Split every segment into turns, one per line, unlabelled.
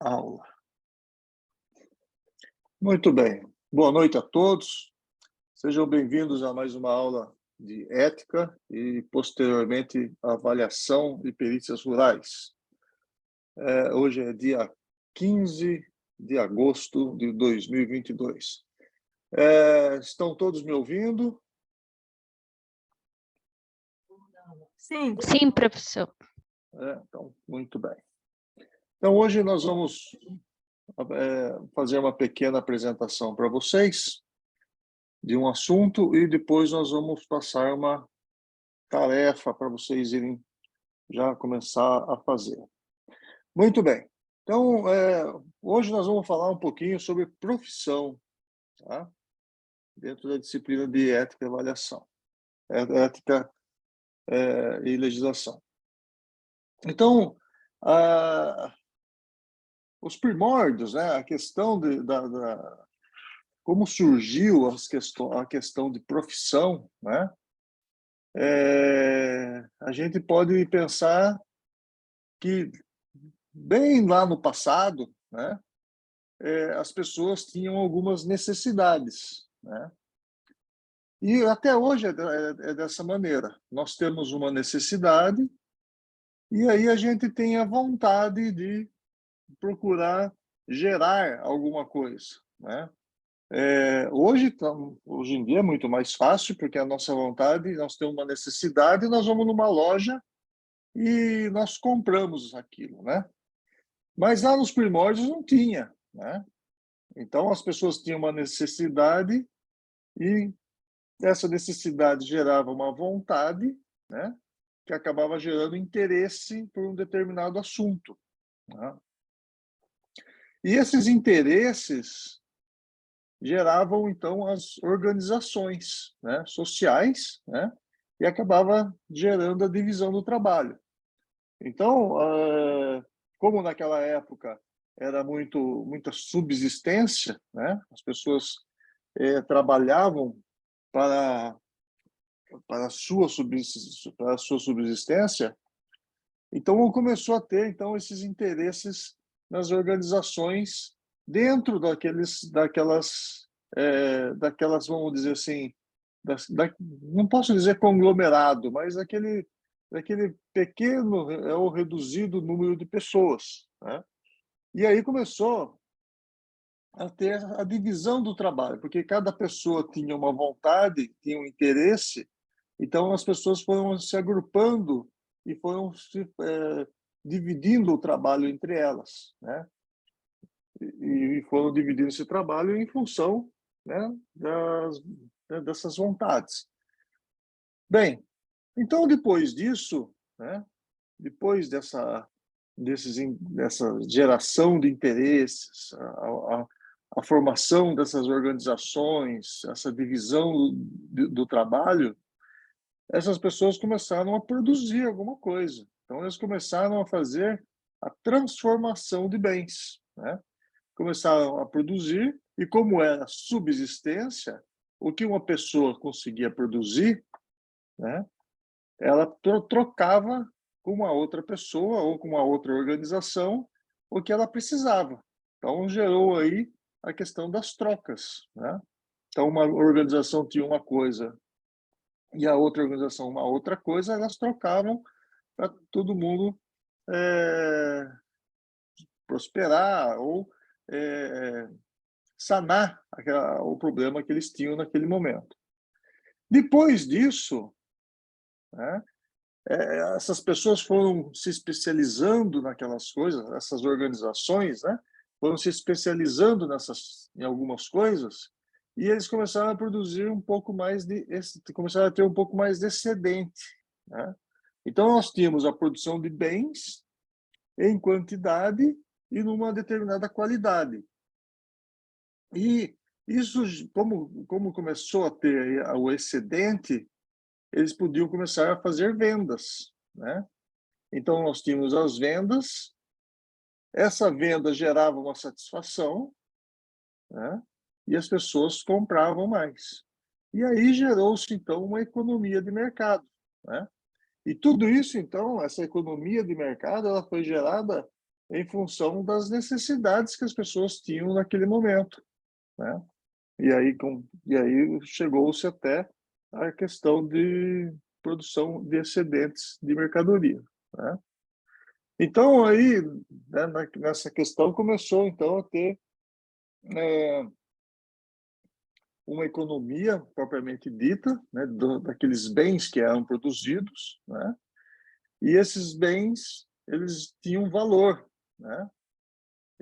Aula. Muito bem. Boa noite a todos. Sejam bem-vindos a mais uma aula de ética e, posteriormente, avaliação de perícias rurais. Hoje é dia 15 de agosto de 2022. Estão todos me ouvindo?
Sim.
Sim, professor.
Então, muito bem. Então, hoje nós vamos fazer uma pequena apresentação para vocês de um assunto e depois nós vamos passar uma tarefa para vocês irem já começar a fazer. Muito bem. Então, hoje nós vamos falar um pouquinho sobre profissão, tá? Dentro da disciplina de ética e avaliação, ética e legislação. Então, os primórdios, né? A questão como surgiu a questão de profissão, né? A gente pode pensar que bem lá no passado, né? As pessoas tinham algumas necessidades, né? E até hoje é dessa maneira. Nós temos uma necessidade e aí a gente tem a vontade de procurar gerar alguma coisa, né? Hoje em dia é muito mais fácil, porque a nossa vontade, nós temos uma necessidade, nós vamos numa loja e nós compramos aquilo, né? Mas lá nos primórdios não tinha, né? Então as pessoas tinham uma necessidade e essa necessidade gerava uma vontade, né? Que acabava gerando interesse por um determinado assunto, né? E esses interesses geravam, então, as organizações, né, sociais, né, e acabava gerando a divisão do trabalho. Então, como naquela época era muita subsistência, né, as pessoas trabalhavam para a sua subsistência, então começou a ter então esses interesses nas organizações dentro daquelas, vamos dizer assim, não posso dizer conglomerado, mas daquele pequeno ou reduzido número de pessoas, né? E aí começou a ter a divisão do trabalho, porque cada pessoa tinha uma vontade, tinha um interesse, então as pessoas foram se agrupando e foram se dividindo o trabalho entre elas, né? E foram dividindo esse trabalho em função, né, dessas vontades. Bem, então depois disso, né, depois dessa geração de interesses, a formação dessas organizações, essa divisão do trabalho, essas pessoas começaram a produzir alguma coisa. Então, eles começaram a fazer a transformação de bens, né? Começaram a produzir, e como era subsistência, o que uma pessoa conseguia produzir, né, ela trocava com uma outra pessoa ou com uma outra organização o que ela precisava. Então, gerou aí a questão das trocas, né? Então, uma organização tinha uma coisa e a outra organização uma outra coisa, elas trocavam para todo mundo prosperar ou sanar o problema que eles tinham naquele momento. Depois disso, né, essas pessoas foram se especializando naquelas coisas, essas organizações, né, foram se especializando em algumas coisas, e eles começaram a produzir começaram a ter um pouco mais de excedente, né? Então nós tínhamos a produção de bens em quantidade e numa determinada qualidade. E isso, como começou a ter o excedente, eles podiam começar a fazer vendas, né? Então, nós tínhamos as vendas, essa venda gerava uma satisfação, né? E as pessoas compravam mais. E aí gerou-se, então, uma economia de mercado, né? E tudo isso, então, essa economia de mercado, ela foi gerada em função das necessidades que as pessoas tinham naquele momento, né? E aí chegou-se até a questão de produção de excedentes de mercadoria, né? Então, aí, né, nessa questão, começou, então, a ter uma economia propriamente dita, né, daqueles bens que eram produzidos, né? E esses bens, eles tinham valor, né?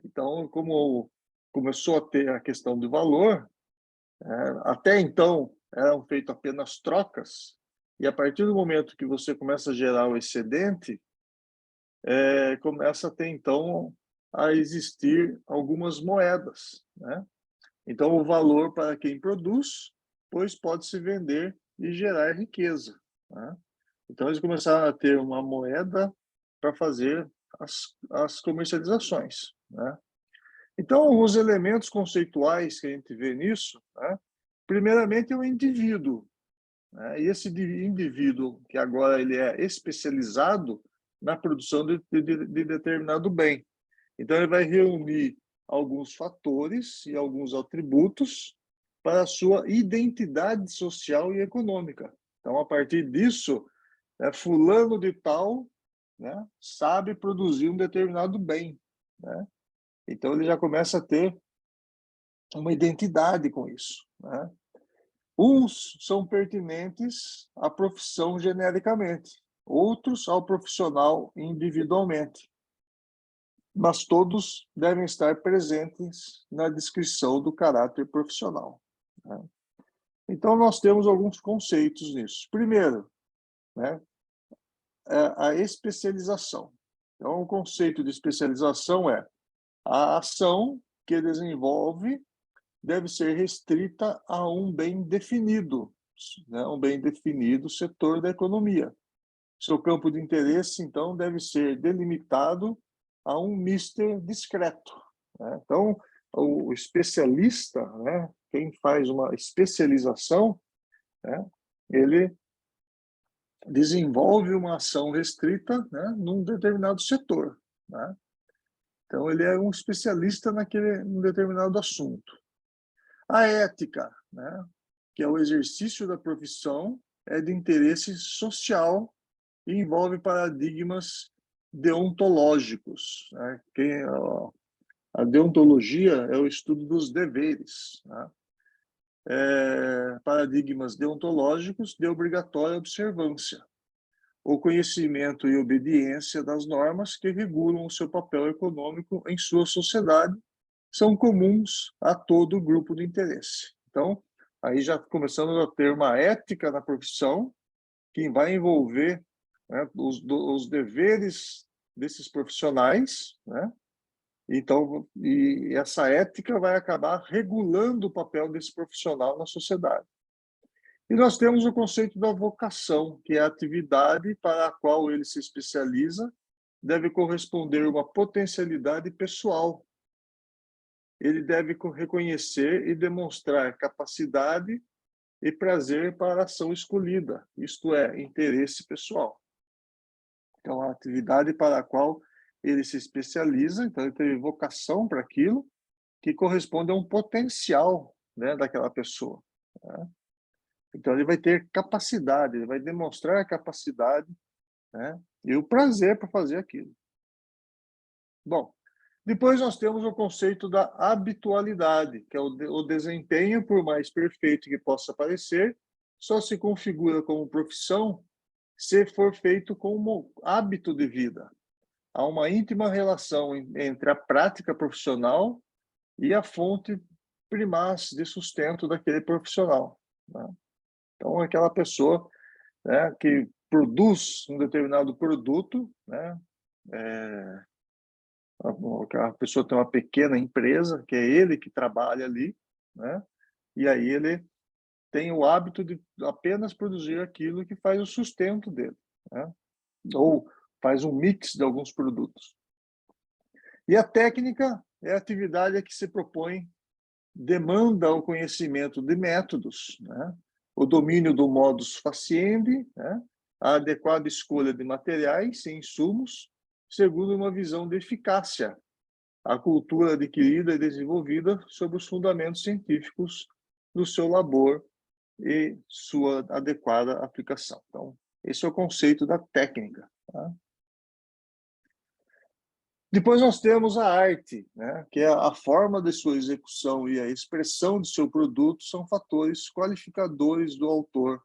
Então, como começou a ter a questão do valor, até então eram feitas apenas trocas, e a partir do momento que você começa a gerar o excedente, começa a ter, então, a existir algumas moedas, né? Então, o valor para quem produz, pois pode se vender e gerar riqueza, né? Então, eles começaram a ter uma moeda para fazer as comercializações, né? Então, os elementos conceituais que a gente vê nisso, né? Primeiramente, é o indivíduo, né? E esse indivíduo, que agora ele é especializado na produção de determinado bem. Então, ele vai reunir alguns fatores e alguns atributos para a sua identidade social e econômica. Então, a partir disso, fulano de tal, né, sabe produzir um determinado bem, né? Então, ele já começa a ter uma identidade com isso, né? Uns são pertinentes à profissão genericamente, outros ao profissional individualmente, mas todos devem estar presentes na descrição do caráter profissional, né? Então, nós temos alguns conceitos nisso. Primeiro, né, a especialização. Então, o conceito de especialização é a ação que desenvolve deve ser restrita a um bem definido, né, um bem definido setor da economia. Seu campo de interesse, então, deve ser delimitado a um mister discreto, né? Então, o especialista, né, quem faz uma especialização, né, ele desenvolve uma ação restrita, né, num determinado setor, né? Então, ele é um especialista num determinado assunto. A ética, né, que é o exercício da profissão, é de interesse social e envolve paradigmas deontológicos, né? A deontologia é o estudo dos deveres, né? Paradigmas deontológicos de obrigatória observância, o conhecimento e obediência das normas que regulam o seu papel econômico em sua sociedade são comuns a todo o grupo de interesse. Então, aí já começamos a ter uma ética na profissão que vai envolver, né, os deveres desses profissionais, né? Então, e essa ética vai acabar regulando o papel desse profissional na sociedade. E nós temos o conceito da vocação, que é a atividade para a qual ele se especializa, deve corresponder uma potencialidade pessoal. Ele deve reconhecer e demonstrar capacidade e prazer para a ação escolhida, isto é, interesse pessoal. Então, a atividade para a qual ele se especializa, então ele tem vocação para aquilo, que corresponde a um potencial, né, daquela pessoa, né? Então, ele vai ter capacidade, ele vai demonstrar a capacidade, né, e o prazer para fazer aquilo. Bom, depois nós temos o conceito da habitualidade, que é o desempenho, por mais perfeito que possa parecer, só se configura como profissão se for feito como hábito de vida. Há uma íntima relação entre a prática profissional e a fonte primaz de sustento daquele profissional, né? Então, aquela pessoa, né, que produz um determinado produto, né, a pessoa tem uma pequena empresa, que é ele que trabalha ali, né, e aí ele tem o hábito de apenas produzir aquilo que faz o sustento dele, né, ou faz um mix de alguns produtos. E a técnica é a atividade que se propõe, demanda o conhecimento de métodos, né, o domínio do modus faciendi, né, a adequada escolha de materiais e insumos, segundo uma visão de eficácia, a cultura adquirida e desenvolvida sob os fundamentos científicos do seu labor e sua adequada aplicação. Então, esse é o conceito da técnica. Tá? Depois nós temos a arte, né? Que é a forma de sua execução e a expressão de seu produto são fatores qualificadores do autor.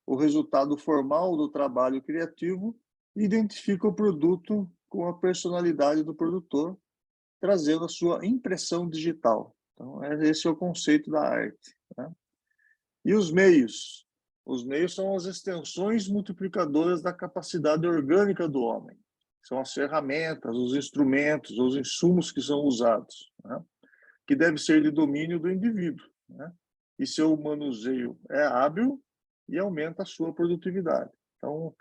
O resultado formal do trabalho criativo identifica o produto com a personalidade do produtor, trazendo a sua impressão digital. Então, esse é o conceito da arte. Né? E os meios? Os meios são as extensões multiplicadoras da capacidade orgânica do homem. São as ferramentas, os instrumentos, os insumos que são usados, né? Que deve ser de domínio do indivíduo. Né? E seu manuseio é hábil e aumenta a sua produtividade. Então,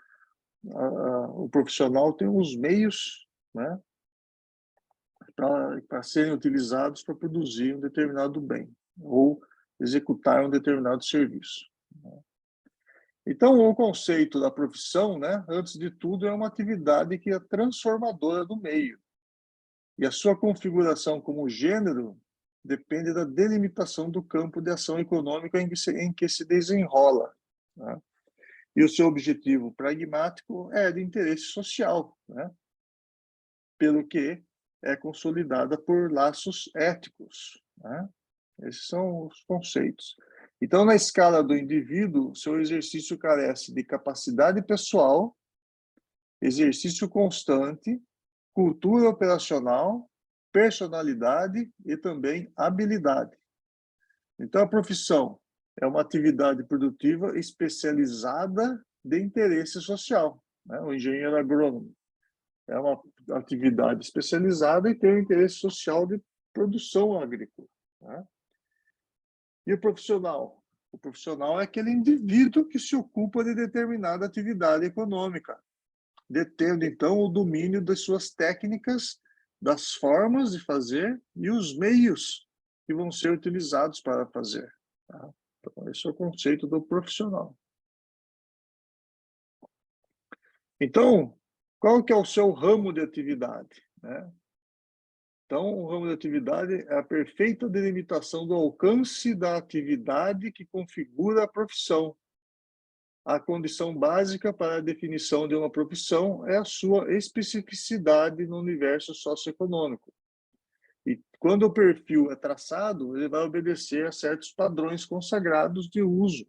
o profissional tem os meios, né, para serem utilizados para produzir um determinado bem ou executar um determinado serviço. Então, o conceito da profissão, né, antes de tudo, é uma atividade que é transformadora do meio. E a sua configuração como gênero depende da delimitação do campo de ação econômica em que se desenrola. Né? E o seu objetivo pragmático é de interesse social, né? Pelo que é consolidada por laços éticos. Né? Esses são os conceitos. Então, na escala do indivíduo, seu exercício carece de capacidade pessoal, exercício constante, cultura operacional, personalidade e também habilidade. Então, a profissão é uma atividade produtiva especializada de interesse social. Né? O engenheiro agrônomo é uma atividade especializada e tem um interesse social de produção agrícola. Né? E o profissional? O profissional é aquele indivíduo que se ocupa de determinada atividade econômica, detendo, então, o domínio das suas técnicas, das formas de fazer e os meios que vão ser utilizados para fazer. Tá? Então, esse é o conceito do profissional. Então, qual que é o seu ramo de atividade? Né? Então, o ramo de atividade é a perfeita delimitação do alcance da atividade que configura a profissão. A condição básica para a definição de uma profissão é a sua especificidade no universo socioeconômico. E quando o perfil é traçado, ele vai obedecer a certos padrões consagrados de uso.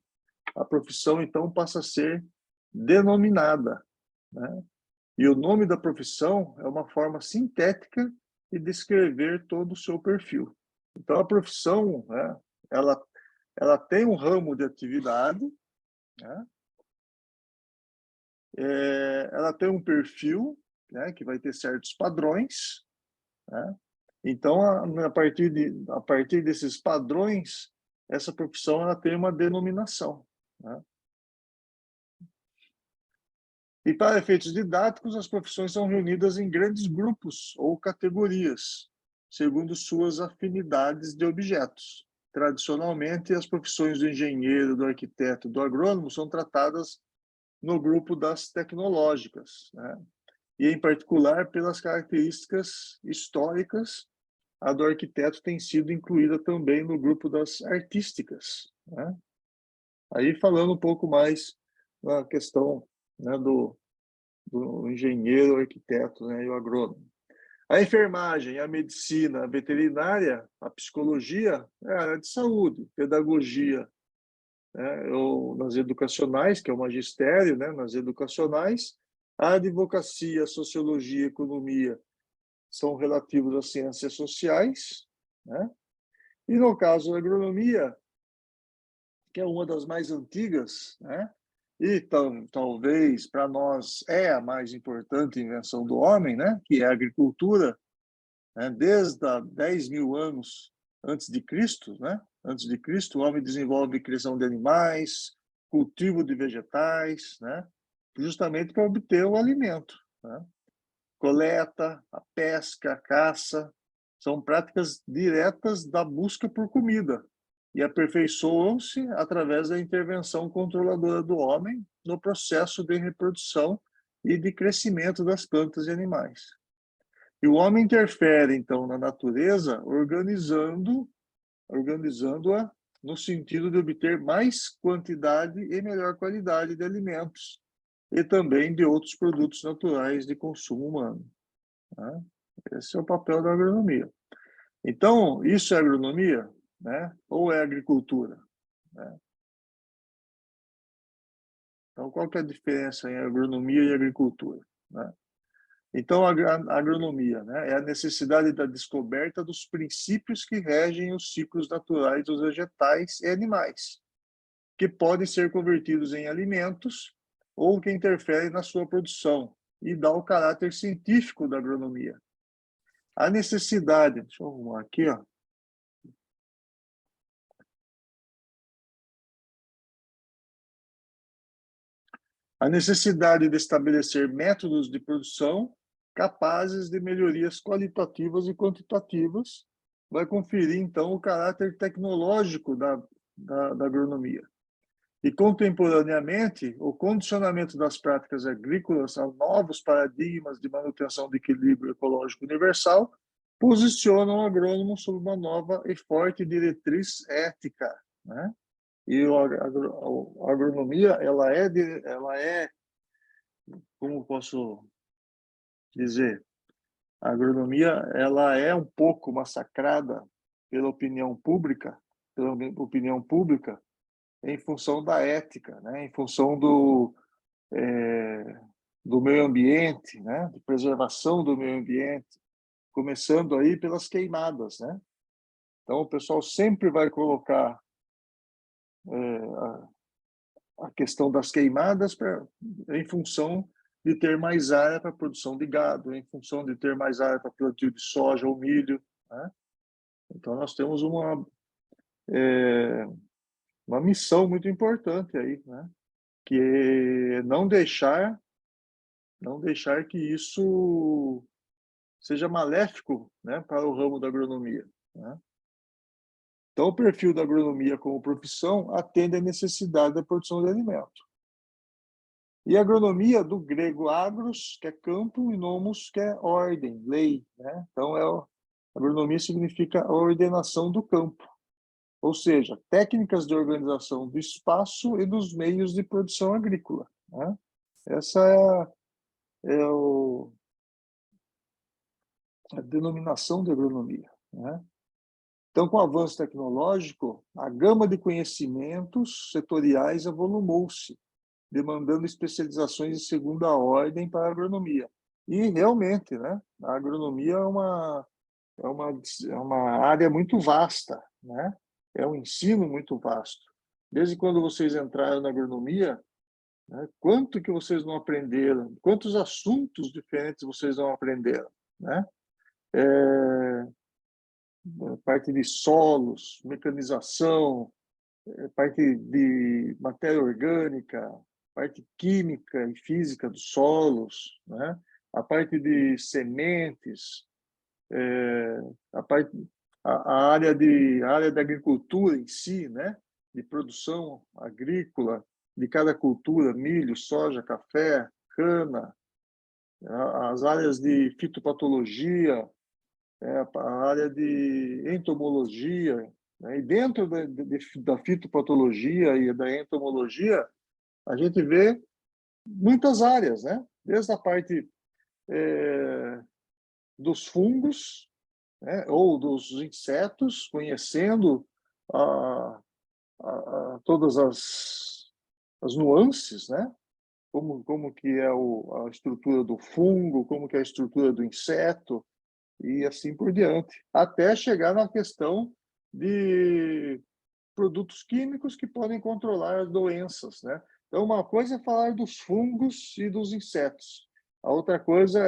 A profissão, então, passa a ser denominada. Né? E o nome da profissão é uma forma sintética de descrever todo o seu perfil. Então, a profissão, né, ela tem um ramo de atividade, né? Ela tem um perfil, né, que vai ter certos padrões, né? Então, a partir desses padrões, essa profissão ela tem uma denominação. Né? E para efeitos didáticos, as profissões são reunidas em grandes grupos ou categorias, segundo suas afinidades de objetos. Tradicionalmente, as profissões do engenheiro, do arquiteto, do agrônomo são tratadas no grupo das tecnológicas, né? E, em particular, pelas características históricas, a do arquiteto tem sido incluída também no grupo das artísticas. Né? Aí, falando um pouco mais na questão, né, do engenheiro, arquiteto, né, e o agrônomo. A enfermagem, a medicina, a veterinária, a psicologia é a área de saúde, pedagogia, né, ou nas educacionais, que é o magistério, né, nas educacionais, a advocacia, a sociologia, a economia são relativos às ciências sociais, né? E no caso da agronomia, que é uma das mais antigas, né? E talvez para nós é a mais importante invenção do homem, né? Que é a agricultura, né? Desde há 10.000 anos antes de Cristo, né? Antes de Cristo, o homem desenvolve criação de animais, cultivo de vegetais, né? Justamente para obter o alimento, né? Coleta, a pesca, a caça, são práticas diretas da busca por comida e aperfeiçoam-se através da intervenção controladora do homem no processo de reprodução e de crescimento das plantas e animais. E o homem interfere, então, na natureza, organizando-a no sentido de obter mais quantidade e melhor qualidade de alimentos e também de outros produtos naturais de consumo humano. Né? Esse é o papel da agronomia. Então, isso é agronomia, né? Ou é agricultura? Né? Então, qual que é a diferença em agronomia e agricultura? Né? Então, a agronomia, né, é a necessidade da descoberta dos princípios que regem os ciclos naturais dos vegetais e animais, que podem ser convertidos em alimentos ou que interferem na sua produção, e dá o caráter científico da agronomia. A necessidade, deixa eu arrumar aqui, ó. A necessidade de estabelecer métodos de produção capazes de melhorias qualitativas e quantitativas vai conferir, então, o caráter tecnológico da agronomia. E, contemporaneamente, o condicionamento das práticas agrícolas a novos paradigmas de manutenção do equilíbrio ecológico universal posicionam o agrônomo sob uma nova e forte diretriz ética, né? E a agronomia, ela é, como posso dizer, a agronomia, ela é um pouco massacrada pela opinião pública, em função da ética, né? Em função do meio ambiente, né? De preservação do meio ambiente, começando aí pelas queimadas, né? Então, o pessoal sempre vai colocar a questão das queimadas em função de ter mais área para produção de gado, em função de ter mais área para plantio de soja ou milho, né? Então, nós temos uma missão muito importante aí, né? Que é não deixar que isso seja maléfico, né, para o ramo da agronomia, né? Então, o perfil da agronomia como profissão atende à necessidade da produção de alimento. E a agronomia, do grego agros, que é campo, e nomos, que é ordem, lei, né? Então, agronomia significa a ordenação do campo, ou seja, técnicas de organização do espaço e dos meios de produção agrícola, né? Essa é a denominação de agronomia, né? Então, com o avanço tecnológico, a gama de conhecimentos setoriais avolumou-se, demandando especializações de segunda ordem para a agronomia. E, realmente, né, a agronomia é uma área muito vasta, né? É um ensino muito vasto. Desde quando vocês entraram na agronomia, né, quanto que vocês não aprenderam? Quantos assuntos diferentes vocês não aprenderam, né? É, parte de solos, mecanização, parte de matéria orgânica, parte química e física dos solos, né? A parte de sementes, a parte a área da agricultura em si, né? De produção agrícola de cada cultura, milho, soja, café, cana, as áreas de fitopatologia, a área de entomologia, né? E dentro da fitopatologia e da entomologia, a gente vê muitas áreas, né? Desde a parte dos fungos, né? Ou dos insetos, conhecendo a, todas as nuances, né? Como que é a estrutura do fungo, como que é a estrutura do inseto, e assim por diante, até chegar na questão de produtos químicos que podem controlar as doenças, né? Então, uma coisa é falar dos fungos e dos insetos. A outra coisa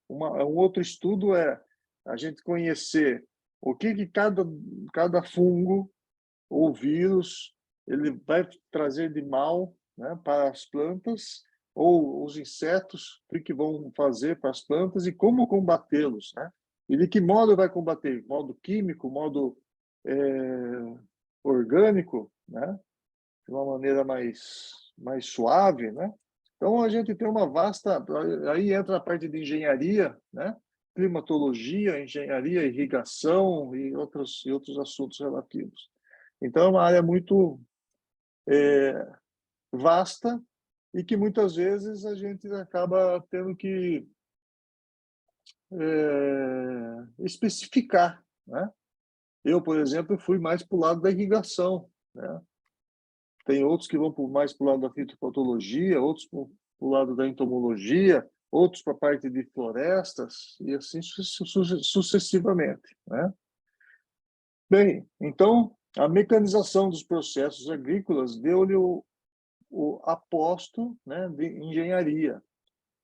um outro estudo é a gente conhecer o que cada fungo ou vírus ele vai trazer de mal, né, para as plantas, ou os insetos, o que vão fazer para as plantas e como combatê-los, né? E de que modo vai combater? Modo químico, modo orgânico, né? De uma maneira mais suave, né? Então, a gente tem uma vasta... Aí entra a parte de engenharia, né? Climatologia, engenharia, irrigação e outros assuntos relativos. Então, é uma área muito vasta e que muitas vezes a gente acaba tendo que especificar, né? Eu, por exemplo, fui mais para o lado da irrigação, né? Tem outros que vão mais para o lado da fitopatologia, outros para o lado da entomologia, outros para a parte de florestas, e assim sucessivamente, né? Bem, então, a mecanização dos processos agrícolas deu-lhe o aposto, né, de engenharia,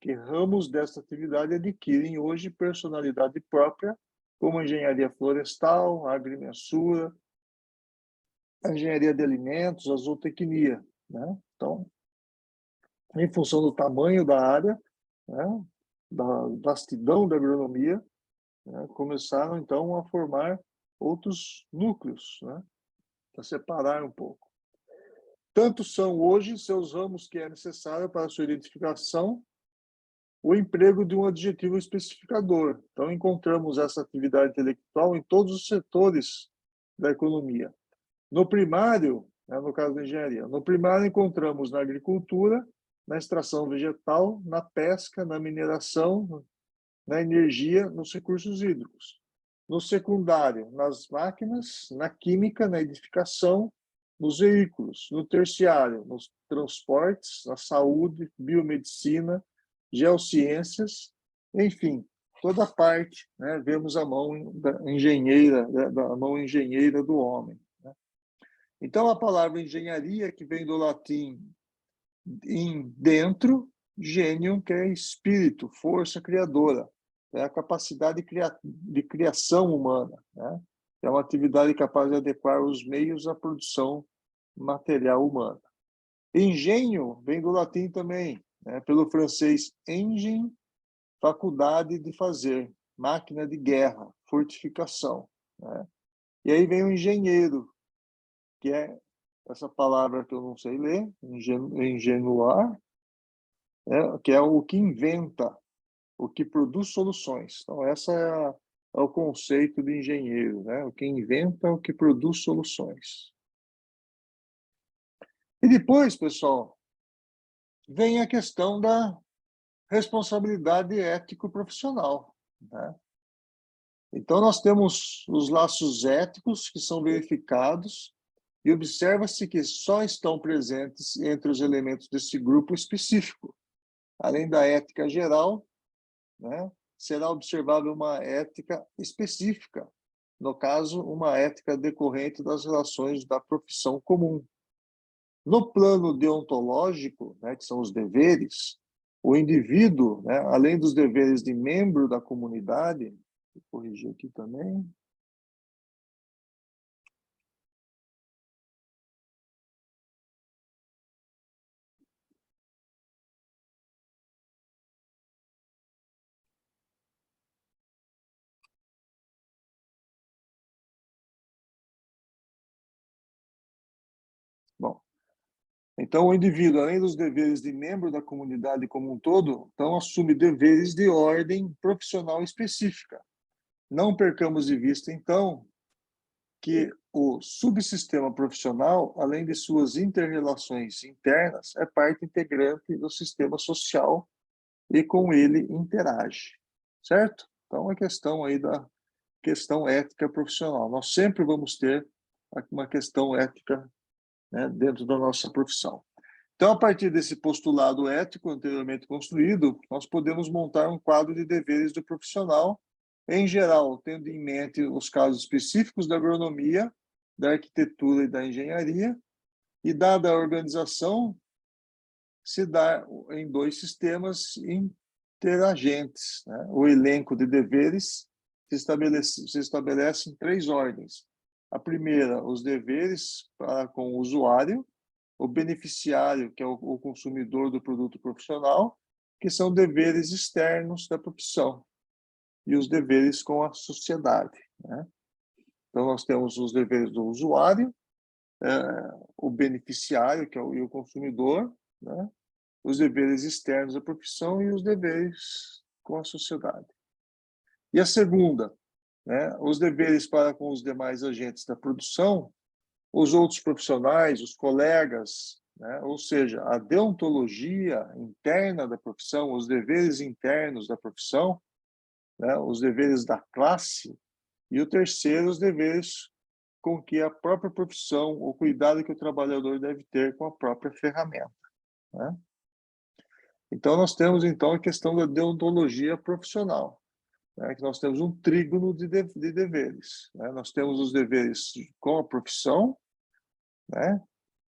que ramos desta atividade adquirem hoje personalidade própria, como a engenharia florestal, a agrimensura, a engenharia de alimentos, a zootecnia, né? Então, em função do tamanho da área, né, da vastidão da agronomia, né, começaram então a formar outros núcleos, né, para separar um pouco. Tanto são hoje seus ramos que é necessário para a sua identificação o emprego de um adjetivo especificador. Então, encontramos essa atividade intelectual em todos os setores da economia. No primário, né, no caso da engenharia, no primário encontramos na agricultura, na extração vegetal, na pesca, na mineração, na energia, nos recursos hídricos. No secundário, nas máquinas, na química, na edificação, nos veículos. No terciário, nos transportes, na saúde, biomedicina, geociências, enfim, toda parte, né, vemos a mão engenheira do homem. Né? Então, a palavra engenharia, que vem do latim em dentro, gênio, que é espírito, força criadora, é a capacidade de criação humana, né? É uma atividade capaz de adequar os meios à produção material humana. Engenho vem do latim também, né? Pelo francês engin, faculdade de fazer, máquina de guerra, fortificação, né? E aí vem o engenheiro, que é essa palavra que eu não sei ler, engenuar, né? Que é o que inventa, o que produz soluções. Então, essa é o conceito de engenheiro, né? O que inventa, o que produz soluções. E depois, pessoal, vem a questão da responsabilidade ético-profissional, né? Então, nós temos os laços éticos que são verificados e observa-se que só estão presentes entre os elementos desse grupo específico. Além da ética geral, né, será observável uma ética específica, no caso, uma ética decorrente das relações da profissão comum. No plano deontológico, né, que são os deveres, o indivíduo, né, além dos deveres de membro da comunidade, vou corrigir aqui também, bom, então o indivíduo, além dos deveres de membro da comunidade como um todo, então assume deveres de ordem profissional específica. Não percamos de vista, então, que o subsistema profissional, além de suas interrelações internas, é parte integrante do sistema social e com ele interage, certo? Então, a questão aí da questão ética profissional. Nós sempre vamos ter uma questão ética, né, dentro da nossa profissão. Então, a partir desse postulado ético anteriormente construído, nós podemos montar um quadro de deveres do profissional, em geral, tendo em mente os casos específicos da agronomia, da arquitetura e da engenharia, e dada a organização, se dá em dois sistemas interagentes, né? O elenco de deveres se estabelece em três ordens. A primeira, os deveres para com o usuário, o beneficiário, que é o consumidor do produto profissional, que são deveres externos da profissão, e os deveres com a sociedade, né? Então, nós temos os deveres do usuário, o beneficiário, que é o consumidor, né? os deveres externos da profissão e os deveres com a sociedade. E a segunda, né, os deveres para com os demais agentes da produção, os outros profissionais, os colegas, né, ou seja, a deontologia interna da profissão, os deveres internos da profissão, né, os deveres da classe, e o terceiro, os deveres com que a própria profissão, o cuidado que o trabalhador deve ter com a própria ferramenta, né? Então, nós temos, então, a questão da deontologia profissional, né? Que nós temos um trígono de deveres, né? Nós temos os deveres com a profissão, né,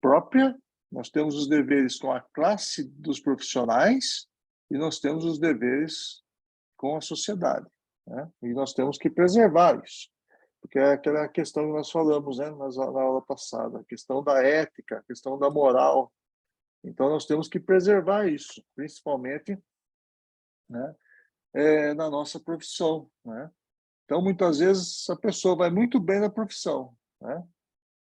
própria, nós temos os deveres com a classe dos profissionais e nós temos os deveres com a sociedade, né? E nós temos que preservar isso, porque é aquela questão que nós falamos, né, na aula passada, a questão da ética, a questão da moral. Então, nós temos que preservar isso, principalmente, né, na nossa profissão, né? Então, muitas vezes, a pessoa vai muito bem na profissão, né?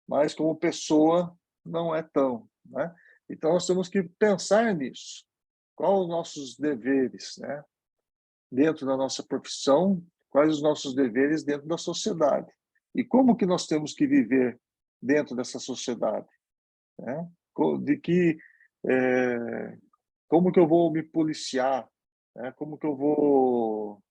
Mas como pessoa não é tão, né? Então, nós temos que pensar nisso. Quais os nossos deveres, né, dentro da nossa profissão, quais os nossos deveres dentro da sociedade. E como que nós temos que viver dentro dessa sociedade, né? De que, como que eu vou me policiar, né? Como que eu vou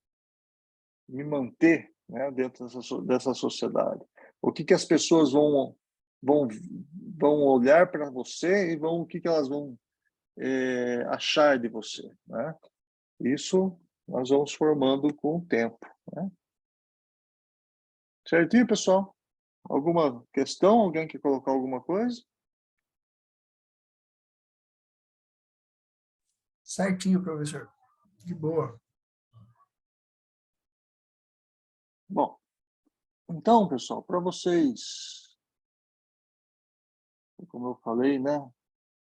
me manter, né, dentro dessa sociedade. O que as pessoas vão, vão olhar para você e o que elas vão achar de você, né? Isso nós vamos formando com o tempo, né? Certinho, pessoal? Alguma questão? Alguém quer colocar alguma coisa?
Certinho, professor. De boa.
Bom, então, pessoal, para vocês, como eu falei, né,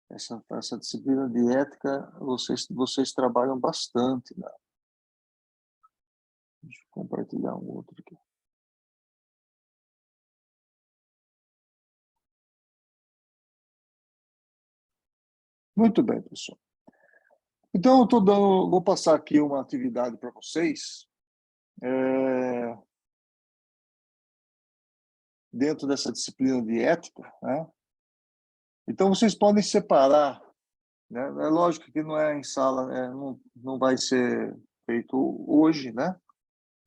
essa disciplina de ética, vocês trabalham bastante, né? Deixa eu compartilhar um outro aqui. Muito bem, pessoal. Então, vou passar aqui uma atividade para vocês, dentro dessa disciplina de ética, né? Então, vocês podem separar, né? É lógico que não é em sala, né? Não vai ser feito hoje, né?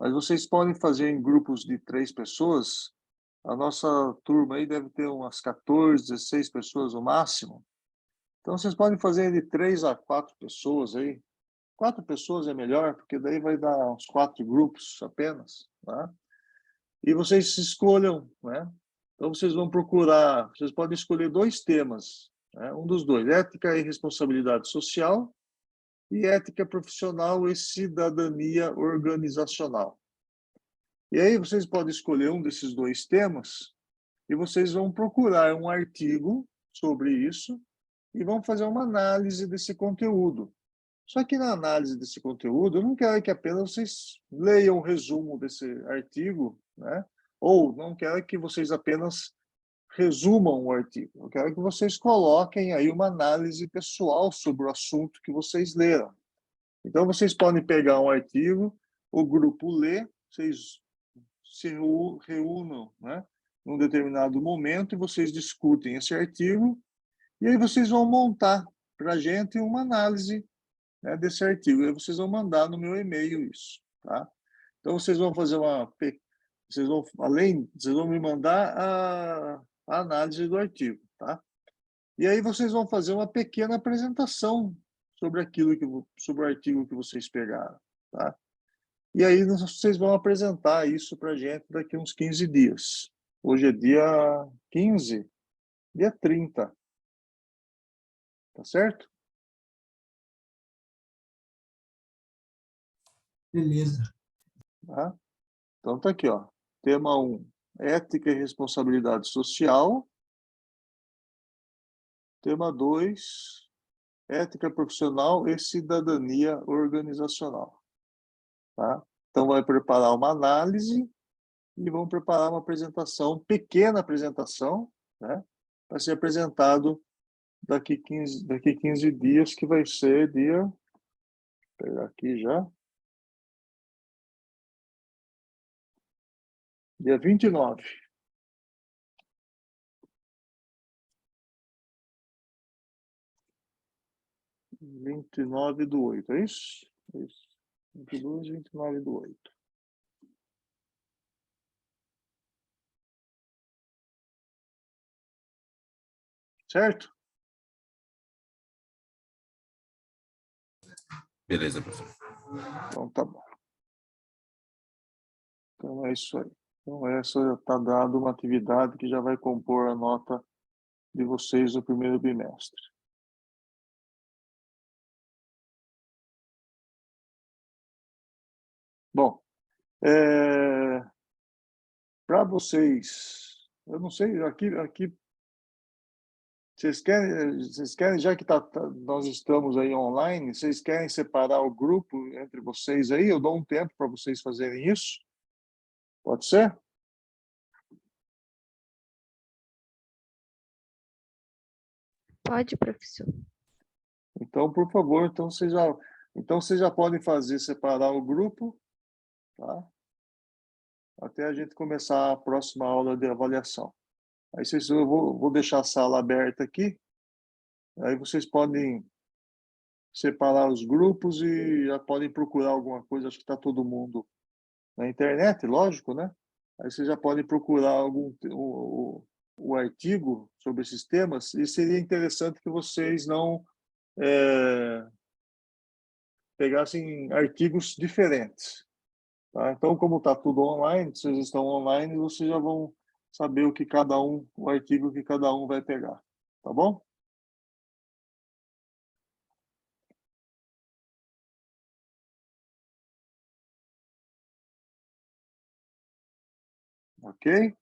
Mas vocês podem fazer em grupos de 3 pessoas. A nossa turma aí deve ter umas 14, 16 pessoas no máximo. Então, vocês podem fazer de 3 a 4 pessoas aí. 4 pessoas é melhor, porque daí vai dar uns 4 grupos apenas, né? E vocês escolham, né? Então, vocês vão procurar, vocês podem escolher 2 temas, né? Um dos 2, ética e responsabilidade social, e ética profissional e cidadania organizacional. E aí vocês podem escolher um desses 2 temas e vocês vão procurar um artigo sobre isso e vão fazer uma análise desse conteúdo. Só que na análise desse conteúdo, eu não quero que apenas vocês leiam o resumo desse artigo, né? Ou não quero que vocês apenas resumam o artigo. Eu quero que vocês coloquem aí uma análise pessoal sobre o assunto que vocês leram. Então, vocês podem pegar um artigo, o grupo lê, vocês se reúnam, né, num determinado momento e vocês discutem esse artigo e aí vocês vão montar para a gente uma análise, né, desse artigo. E aí vocês vão mandar no meu e-mail isso, tá? Então vocês vão fazer vocês vão me mandar a análise do artigo, tá? E aí vocês vão fazer uma pequena apresentação sobre sobre o artigo que vocês pegaram, tá? E aí vocês vão apresentar isso para a gente daqui uns 15 dias. Hoje é dia 15, dia 30. Tá certo?
Beleza.
Tá? Então tá aqui, ó. Tema 1, ética e responsabilidade social. Tema 2, ética profissional e cidadania organizacional. Tá? Então vai preparar uma análise e vão preparar uma apresentação, pequena apresentação, né, para ser apresentado daqui 15 dias, que vai ser dia... Vou pegar aqui já. Dia 29. (29/8), é isso? Isso. 22, 29/8. Certo?
Beleza, professor.
Então tá bom. Então é isso aí. Então essa já está dada uma atividade que já vai compor a nota de vocês no primeiro bimestre. Bom, para vocês, eu não sei, aqui vocês querem, já que nós estamos aí online, vocês querem separar o grupo entre vocês aí? Eu dou um tempo para vocês fazerem isso. Pode ser?
Pode, professor.
Então, por favor, então vocês já podem separar o grupo, tá? Até a gente começar a próxima aula de avaliação. Aí eu vou deixar a sala aberta aqui. Aí vocês podem separar os grupos e já podem procurar alguma coisa. Acho que está todo mundo na internet, lógico, né? Aí vocês já podem procurar o artigo sobre esses temas, e seria interessante que vocês não pegassem artigos diferentes. Tá? Então, como está tudo online, vocês estão online, vocês já vão saber o artigo que cada um vai pegar. Tá bom? Ok?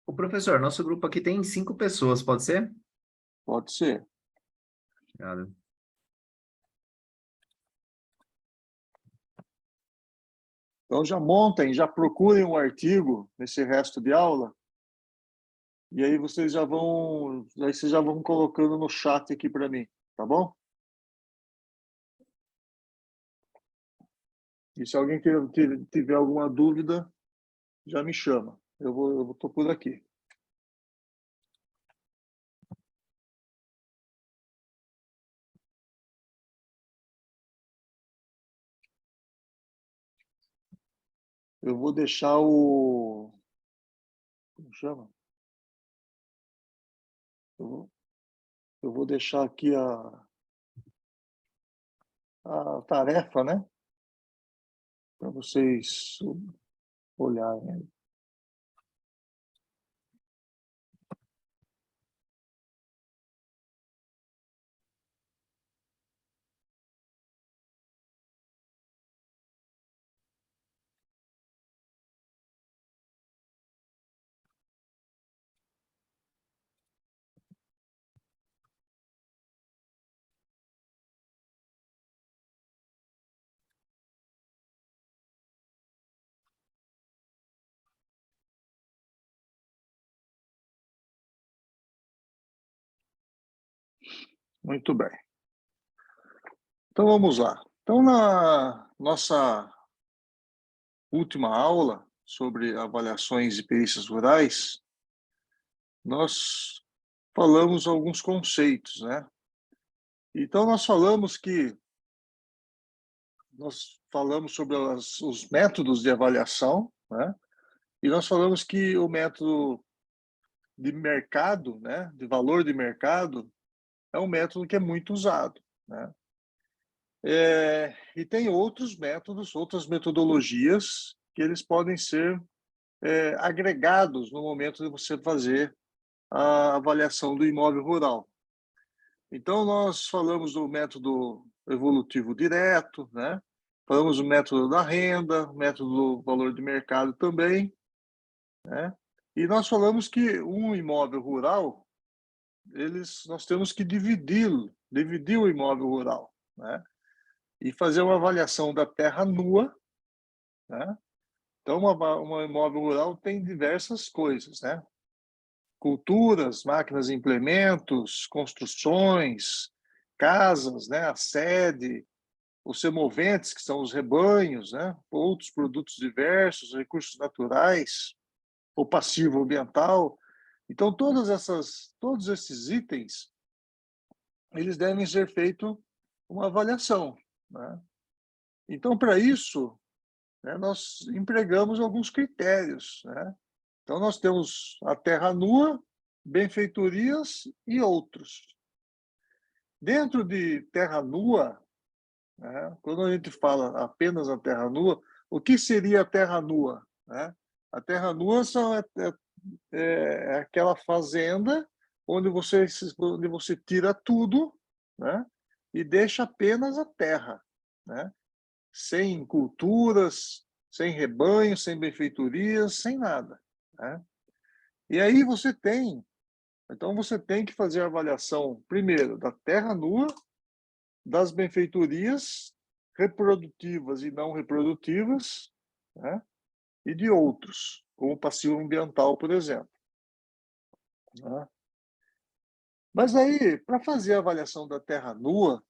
O professor, nosso grupo aqui tem 5 pessoas, pode ser?
Pode ser.
Obrigado.
Então já montem, já procurem um artigo nesse resto de aula, e aí vocês já vão colocando no chat aqui para mim, tá bom? E se alguém tiver alguma dúvida, já me chama. Eu estou por aqui. Eu vou deixar como chama? Eu vou deixar aqui a tarefa, né? Para vocês olharem. Muito bem. Então vamos lá. Então, na nossa última aula sobre avaliações e perícias rurais, nós falamos alguns conceitos, né? Então nós falamos sobre os métodos de avaliação, né? E nós falamos que o método de mercado, né, de valor de mercado, é um método que é muito usado, né? E tem outros métodos, outras metodologias que eles podem ser agregados no momento de você fazer a avaliação do imóvel rural. Então, nós falamos do método evolutivo direto, né? Falamos do método da renda, método do valor de mercado também, né? E nós falamos que um imóvel rural, nós temos que dividir o imóvel rural, né? e fazer uma avaliação da terra nua, né? Então, uma imóvel rural tem diversas coisas, né? Culturas, máquinas e implementos, construções, casas, né? A sede, os semoventes, que são os rebanhos, né? Outros produtos diversos, recursos naturais, o passivo ambiental. Então, todos esses itens, eles devem ser feito uma avaliação, né? Então, para isso, né, nós empregamos alguns critérios, né? Então, nós temos a terra nua, benfeitorias e outros. Dentro de terra nua, né, quando a gente fala apenas a terra nua, o que seria a terra nua, né? A terra nua é aquela fazenda onde você tira tudo, né, e deixa apenas a terra, né? Sem culturas, sem rebanho, sem benfeitorias, sem nada, né? E aí então você tem que fazer a avaliação, primeiro, da terra nua, das benfeitorias reprodutivas e não reprodutivas, né? E de outros, como o passivo ambiental, por exemplo, né? Mas aí, para fazer a avaliação da terra nua,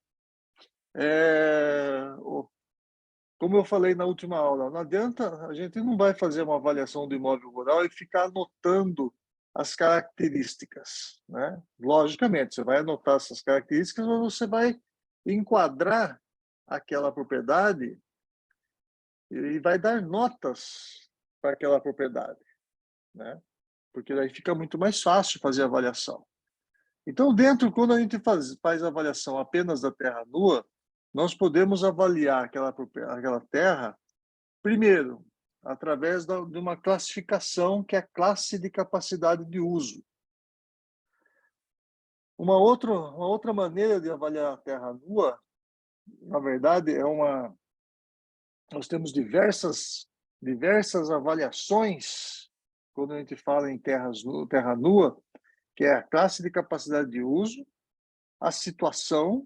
como eu falei na última aula, não adianta, a gente não vai fazer uma avaliação do imóvel rural e ficar anotando as características, né? Logicamente, você vai anotar essas características, mas você vai enquadrar aquela propriedade e vai dar notas para aquela propriedade, né? Porque aí fica muito mais fácil fazer a avaliação. Então, quando a gente faz a avaliação apenas da terra nua, nós podemos avaliar aquela terra, primeiro, através de uma classificação, que é a classe de capacidade de uso. Uma outra maneira de avaliar a terra nua, na verdade, nós temos diversas avaliações quando a gente fala em terra nua, que é a classe de capacidade de uso, a situação,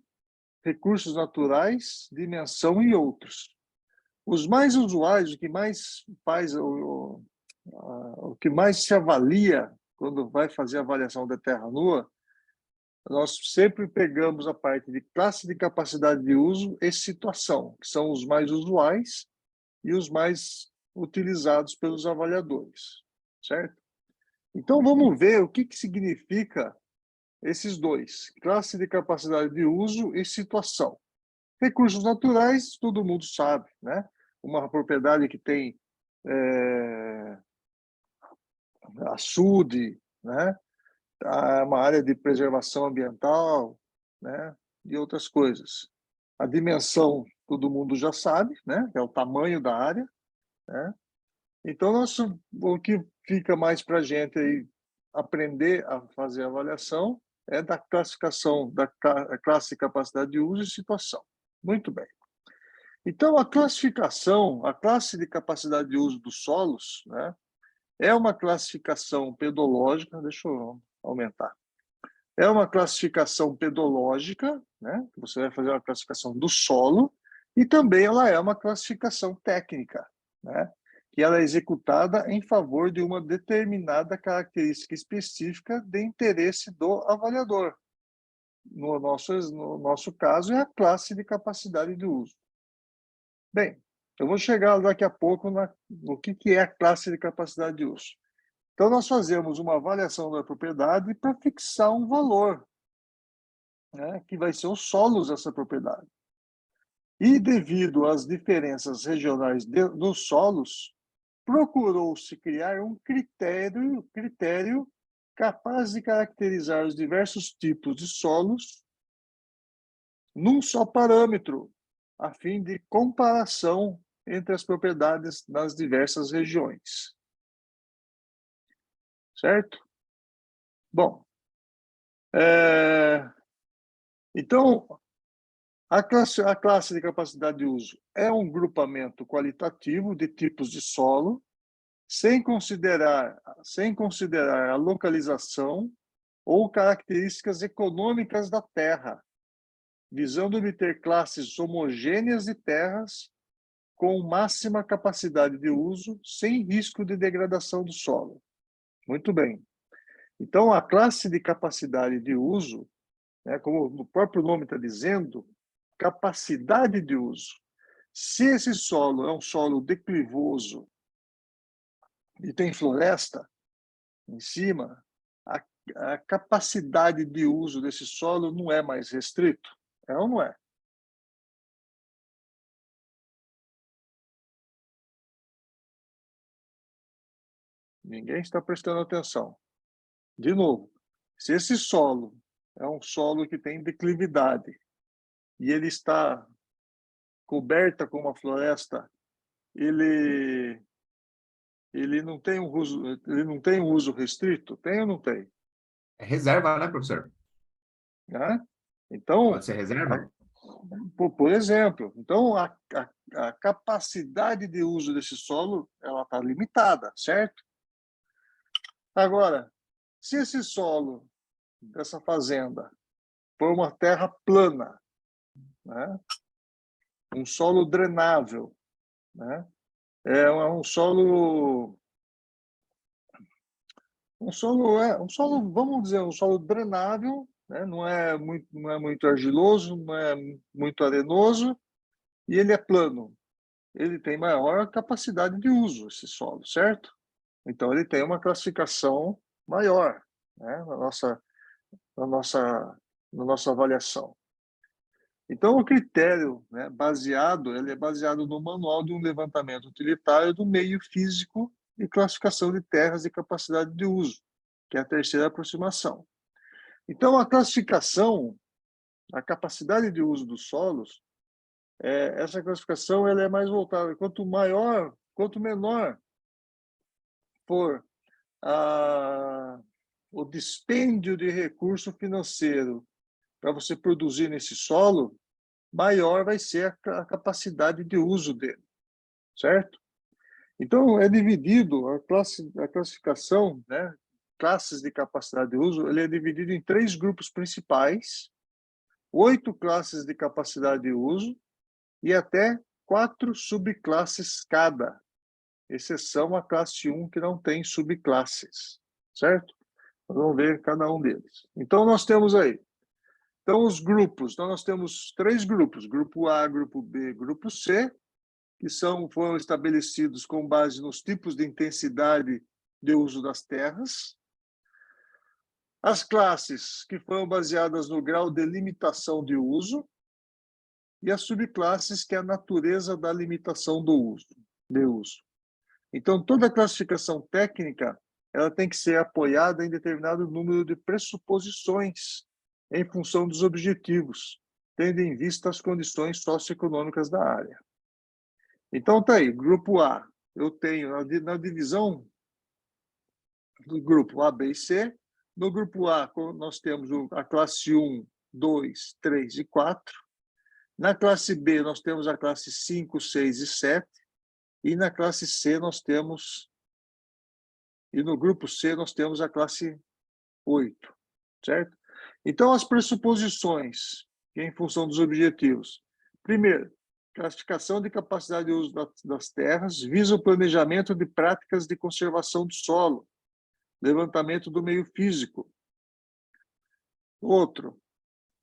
recursos naturais, dimensão e outros. Os mais usuais, o que mais se avalia quando vai fazer a avaliação da terra nua, nós sempre pegamos a parte de classe de capacidade de uso e situação, que são os mais usuais e os mais utilizados pelos avaliadores, certo? Então, vamos ver o que significa esses dois, classe de capacidade de uso e situação. Recursos naturais, todo mundo sabe, né? Uma propriedade que tem açude, né? Uma área de preservação ambiental, né? E outras coisas. A dimensão, todo mundo já sabe, né? Que é o tamanho da área, né? Então, o que fica mais para a gente aí aprender a fazer a avaliação é da classificação da classe de capacidade de uso e situação. Muito bem. Então, a classe de capacidade de uso dos solos, né, é uma classificação pedológica, deixa eu aumentar. É uma classificação pedológica, né, que você vai fazer uma classificação do solo, e também ela é uma classificação técnica, né, que ela é executada em favor de uma determinada característica específica de interesse do avaliador. No nosso caso, é a classe de capacidade de uso. Bem, eu vou chegar daqui a pouco no que é a classe de capacidade de uso. Então, nós fazemos uma avaliação da propriedade para fixar um valor, né, que vai ser os solos dessa propriedade. E devido às diferenças regionais dos solos, procurou-se criar um critério capaz de caracterizar os diversos tipos de solos num só parâmetro, a fim de comparação entre as propriedades das diversas regiões. Certo? Bom, então, a classe de capacidade de uso é um grupamento qualitativo de tipos de solo, sem considerar a localização ou características econômicas da terra, visando obter classes homogêneas de terras com máxima capacidade de uso, sem risco de degradação do solo. Muito bem. Então, a classe de capacidade de uso, né, como o próprio nome está dizendo, capacidade de uso. Se esse solo é um solo declivoso e tem floresta em cima, a capacidade de uso desse solo não é mais restrito? É ou não é? Ninguém está prestando atenção. De novo, se esse solo é um solo que tem declividade e ele está coberta com uma floresta, ele não tem um uso restrito? Tem ou não tem?
É reserva, né, professor?
Né? Então,
Pode ser reserva?
por exemplo, então a capacidade de uso desse solo ela está limitada, certo? Agora, se esse solo dessa fazenda for uma terra plana, né? Um solo drenável, né? É um solo, vamos dizer, um solo drenável, né? Não é muito argiloso, não é muito arenoso, e ele é plano. Ele tem maior capacidade de uso, esse solo, certo? Então, ele tem uma classificação maior, né? Na nossa avaliação. Então, o critério, né, ele é baseado no Manual de um Levantamento Utilitário do Meio Físico e Classificação de Terras e Capacidade de Uso, que é a terceira aproximação. Então, a classificação, a capacidade de uso dos solos, essa classificação ela é mais voltada. Quanto menor for o dispêndio de recurso financeiro para você produzir nesse solo, maior vai ser a capacidade de uso dele, certo? Então, é dividido, a classificação, né, classes de capacidade de uso, ele é dividido em 3 grupos principais, 8 classes de capacidade de uso e até 4 subclasses cada, exceção a classe 1, que não tem subclasses, certo? Vamos ver cada um deles. Então, nós temos aí. Então, os grupos. Então, nós temos 3 grupos. Grupo A, Grupo B, Grupo C, que foram estabelecidos com base nos tipos de intensidade de uso das terras. As classes, que foram baseadas no grau de limitação de uso. E as subclasses, que é a natureza da limitação de uso. Então, toda classificação técnica ela tem que ser apoiada em determinado número de pressuposições em função dos objetivos, tendo em vista as condições socioeconômicas da área. Então, tá aí, grupo A, eu tenho na divisão do grupo A, B e C. No grupo A, nós temos a classe 1, 2, 3 e 4. Na classe B, nós temos a classe 5, 6 e 7. E na classe C, e no grupo C, nós temos a classe 8, certo? Então, as pressuposições, em função dos objetivos. Primeiro, classificação de capacidade de uso das terras, visa o planejamento de práticas de conservação do solo, levantamento do meio físico. Outro,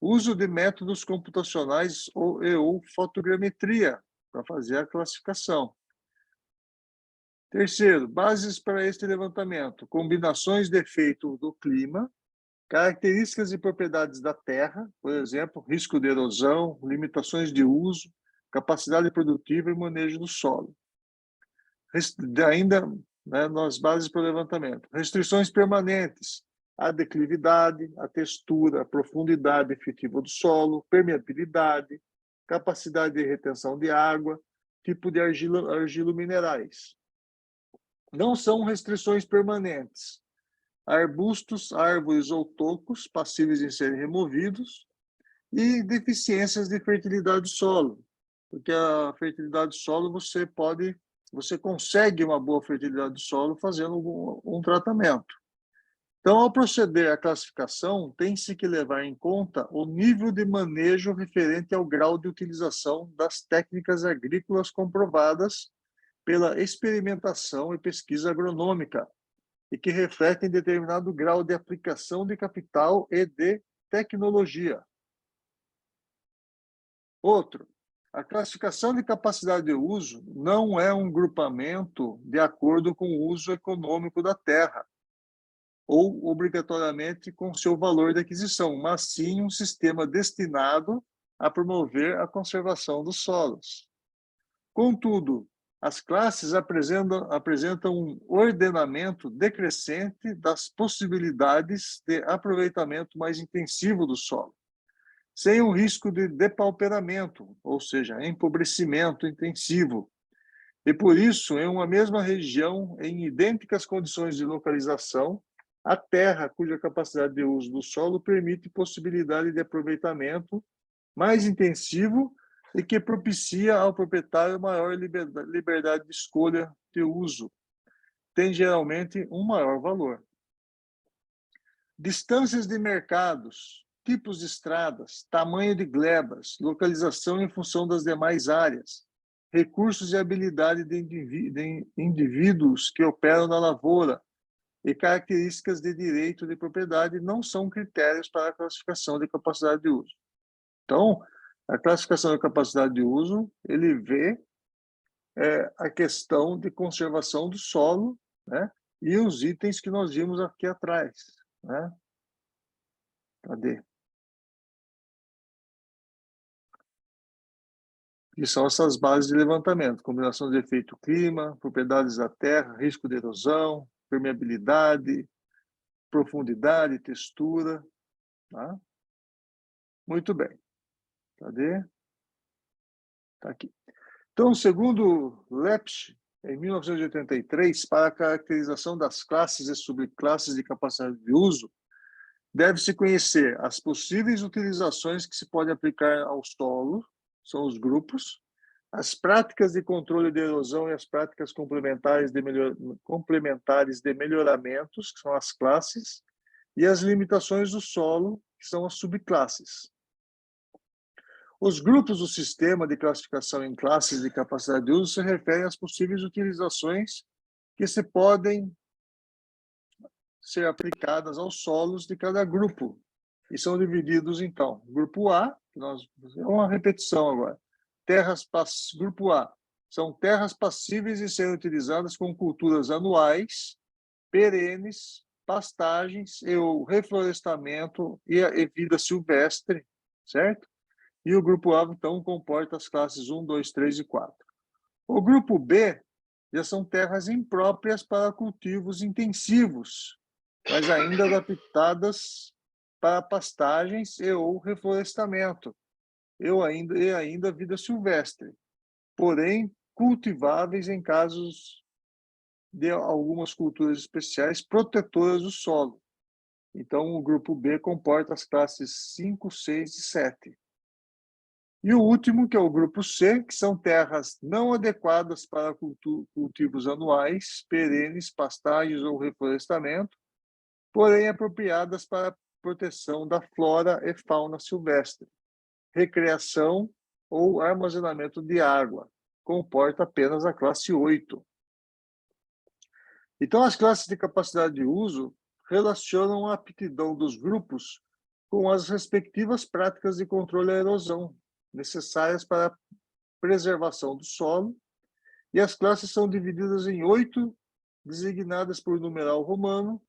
uso de métodos computacionais ou fotogrametria para fazer a classificação. Terceiro, bases para este levantamento, combinações de efeito do clima, características e propriedades da terra, por exemplo, risco de erosão, limitações de uso, capacidade produtiva e manejo do solo. Ainda, né, nas bases para o levantamento, restrições permanentes, a declividade, a textura, a profundidade efetiva do solo, permeabilidade, capacidade de retenção de água, tipo de argilo-minerais. Não são restrições permanentes. Arbustos, árvores ou tocos passíveis de serem removidos e deficiências de fertilidade do solo, porque a fertilidade do solo você consegue uma boa fertilidade do solo fazendo um tratamento. Então, ao proceder à classificação, tem-se que levar em conta o nível de manejo referente ao grau de utilização das técnicas agrícolas comprovadas pela experimentação e pesquisa agronômica, e que refletem determinado grau de aplicação de capital e de tecnologia. Outro, a classificação de capacidade de uso não é um grupamento de acordo com o uso econômico da terra, ou obrigatoriamente com seu valor de aquisição, mas sim um sistema destinado a promover a conservação dos solos. Contudo, as classes apresentam um ordenamento decrescente das possibilidades de aproveitamento mais intensivo do solo, sem o risco de depauperamento, ou seja, empobrecimento intensivo. E por isso, em uma mesma região, em idênticas condições de localização, a terra cuja capacidade de uso do solo permite possibilidade de aproveitamento mais intensivo e que propicia ao proprietário maior liberdade de escolha de uso, tem geralmente um maior valor. Distâncias de mercados, tipos de estradas, tamanho de glebas, localização em função das demais áreas, recursos e habilidade de indivíduos que operam na lavoura e características de direito de propriedade não são critérios para a classificação de capacidade de uso. Então, a classificação de capacidade de uso, ele vê a questão de conservação do solo, né? E os itens que nós vimos aqui atrás, né? Cadê? Que são essas bases de levantamento: combinação de efeito clima, propriedades da terra, risco de erosão, permeabilidade, profundidade, textura, tá? Muito bem. Cadê? Está aqui. Então, segundo Lepsch, em 1983, para a caracterização das classes e subclasses de capacidade de uso, deve-se conhecer as possíveis utilizações que se pode aplicar ao solo, são os grupos, as práticas de controle de erosão e as práticas complementares de melhoramentos, que são as classes, e as limitações do solo, que são as subclasses. Os grupos do sistema de classificação em classes de capacidade de uso se referem às possíveis utilizações que se podem ser aplicadas aos solos de cada grupo. E são divididos, então, grupo A, é uma repetição agora, grupo A, são terras passíveis de serem utilizadas com culturas anuais, perenes, pastagens e o reflorestamento e vida silvestre, certo? E o grupo A, então, comporta as classes 1, 2, 3 e 4. O grupo B já são terras impróprias para cultivos intensivos, mas ainda adaptadas para pastagens e ou reflorestamento, e ainda vida silvestre, porém cultiváveis em casos de algumas culturas especiais protetoras do solo. Então, o grupo B comporta as classes 5, 6 e 7. E o último, que é o grupo C, que são terras não adequadas para cultivos anuais, perenes, pastagens ou reflorestamento, porém apropriadas para a proteção da flora e fauna silvestre, recreação ou armazenamento de água. Comporta apenas a classe 8. Então, as classes de capacidade de uso relacionam a aptidão dos grupos com as respectivas práticas de controle à erosão, necessárias para a preservação do solo, e as classes são divididas em 8, designadas por numeral romano.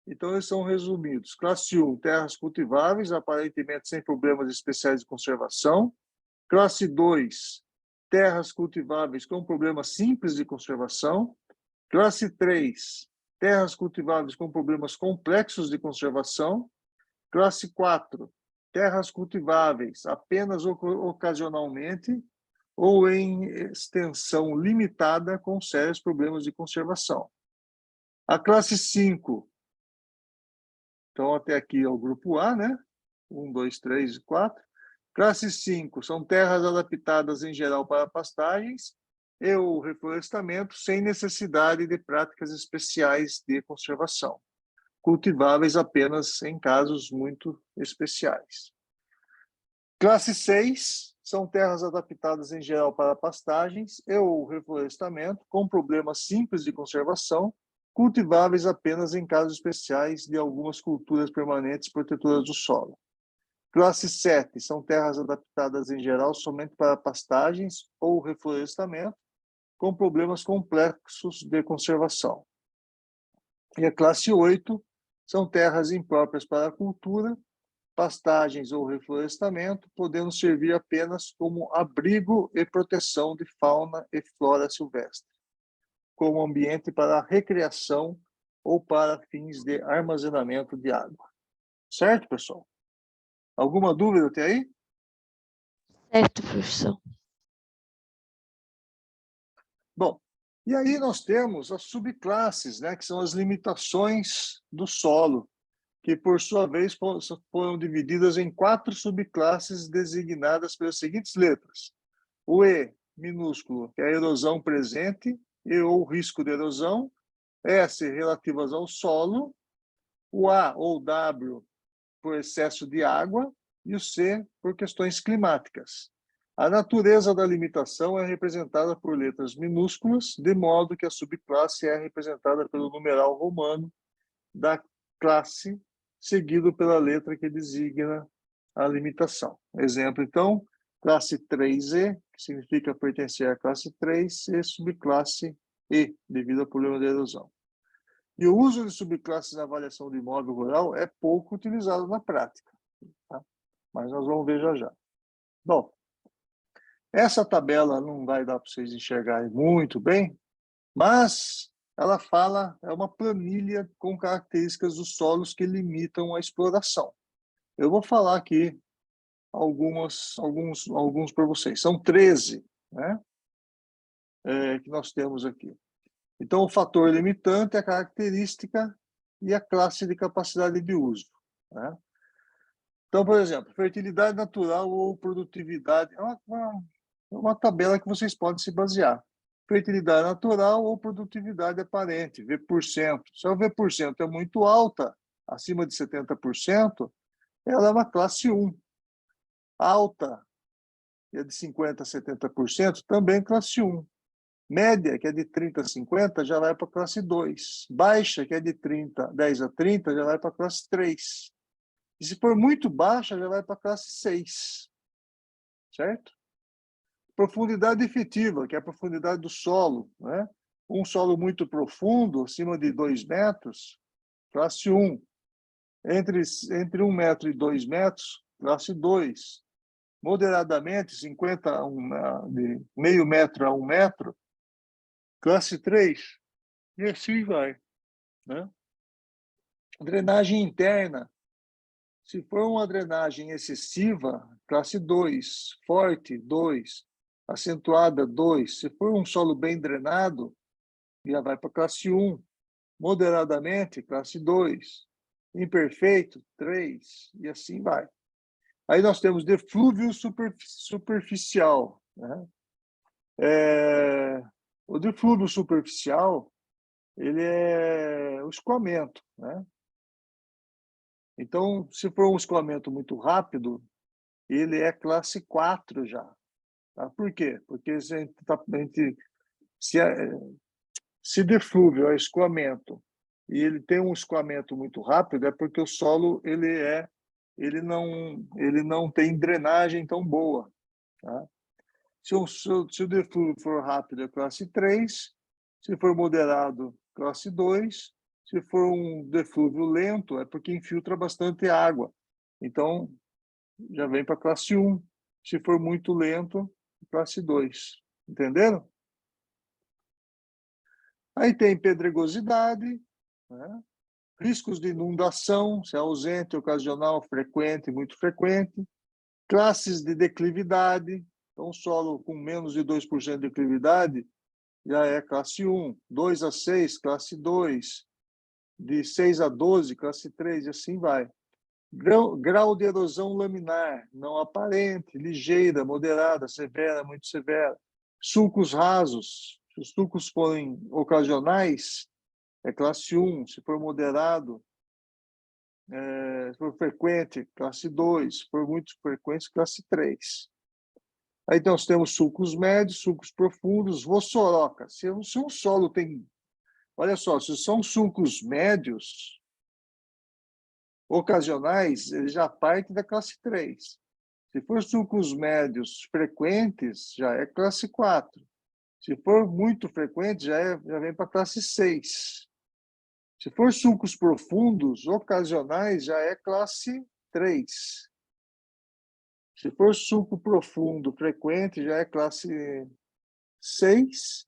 Então, eles são resumidos. Classe 1, terras cultiváveis, aparentemente sem problemas especiais de conservação. Classe 2, terras cultiváveis com problemas simples de conservação. Classe 3, terras cultiváveis com problemas complexos de conservação. Classe 4, terras cultiváveis apenas ocasionalmente ou em extensão limitada com sérios problemas de conservação. A classe 5, então até aqui é o grupo A, né? 1, 2, 3 e 4. Classe 5 são terras adaptadas em geral para pastagens e o reflorestamento sem necessidade de práticas especiais de conservação. cultiváveis apenas em casos muito especiais. Classe 6 são terras adaptadas em geral para pastagens e ou reflorestamento, com problemas simples de conservação, cultiváveis apenas em casos especiais de algumas culturas permanentes protetoras do solo. Classe 7 são terras adaptadas em geral somente para pastagens ou reflorestamento, com problemas complexos de conservação. E a classe 8 são terras impróprias para a cultura, pastagens ou reflorestamento, podendo servir apenas como abrigo e proteção de fauna e flora silvestre, como ambiente para recreação ou para fins de armazenamento de água. Certo, pessoal? Alguma dúvida até aí?
Certo, professor.
Bom, e aí nós temos as subclasses, né, que são as limitações do solo, que por sua vez foram divididas em 4 subclasses designadas pelas seguintes letras. O E minúsculo, que é a erosão presente e ou risco de erosão. S, relativas ao solo. O A ou W, por excesso de água. E o C, por questões climáticas. A natureza da limitação é representada por letras minúsculas, de modo que a subclasse é representada pelo numeral romano da classe, seguido pela letra que designa a limitação. Exemplo, então, classe 3E, que significa pertencer à classe 3, e subclasse E, devido ao problema de erosão. E o uso de subclasses na avaliação de imóvel rural é pouco utilizado na prática, tá? Mas nós vamos ver já já. Bom, essa tabela não vai dar para vocês enxergarem muito bem, mas ela fala, é uma planilha com características dos solos que limitam a exploração. Eu vou falar aqui alguns para vocês. São 13, né? Que nós temos aqui. Então, o fator limitante é a característica e a classe de capacidade de uso, né? Então, por exemplo, fertilidade natural ou produtividade é uma tabela que vocês podem se basear. Fertilidade natural ou produtividade aparente, V%. Se a V% é muito alta, acima de 70%, ela é uma classe 1. Alta, que é de 50% a 70%, também classe 1. Média, que é de 30% a 50%, já vai para a classe 2. Baixa, que é de 10 a 30%, já vai para a classe 3. E se for muito baixa, já vai para a classe 6. Certo? Profundidade efetiva, que é a profundidade do solo, né? Um solo muito profundo, acima de 2 metros, classe 1. Entre 1 metro e 2 metros, classe 2. Moderadamente, 50 de meio metro a 1 metro, classe 3. E assim vai, né? Drenagem interna. Se for uma drenagem excessiva, classe 2. Forte, 2. Acentuada, 2. Se for um solo bem drenado, já vai para classe 1. Moderadamente, classe 2. Imperfeito, 3. E assim vai. Aí nós temos deflúvio superficial, né? O deflúvio superficial, ele é o escoamento, né? Então, se for um escoamento muito rápido, ele é classe 4 já. Tá? Por quê? Porque se deflúvio é escoamento e ele tem um escoamento muito rápido, é porque o solo ele não tem drenagem tão boa. Tá? Se o deflúvio for rápido, é classe 3. Se for moderado, classe 2. Se for um deflúvio lento, é porque infiltra bastante água. Então, já vem para classe 1. Se for muito lento, classe 2. Entenderam? Aí tem pedregosidade, né? Riscos de inundação, se é ausente, ocasional, frequente, muito frequente. Classes de declividade. Então, solo com menos de 2% de declividade já é classe 1. 2 a 6, classe 2. De 6 a 12, classe 3, e assim vai. Grau de erosão laminar, não aparente, ligeira, moderada, severa, muito severa. Sulcos rasos, se os sulcos forem ocasionais, é classe 1. Se for moderado, se for frequente, classe 2, se for muito frequente, classe 3. Aí nós temos sulcos médios, sulcos profundos, vossoroca. Se um solo tem... Olha só, se são sulcos médios, ocasionais, ele já parte da classe 3. Se for sulcos médios frequentes, já é classe 4. Se for muito frequente, já vem para a classe 6. Se for sulcos profundos, ocasionais, já é classe 3. Se for sulco profundo frequente, já é classe 6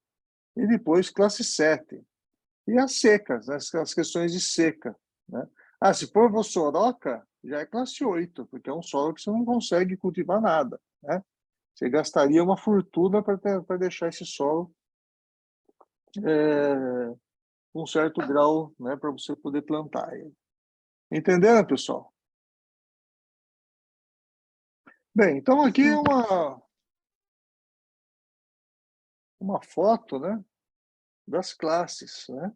e depois classe 7. E as secas, né? As questões de seca, né? Se for vossoroca, já é classe 8, porque é um solo que você não consegue cultivar nada, né? Você gastaria uma fortuna para deixar esse solo com um certo grau, né, para você poder plantar ele. Entenderam, pessoal? Bem, então aqui é uma foto, né, das classes, né?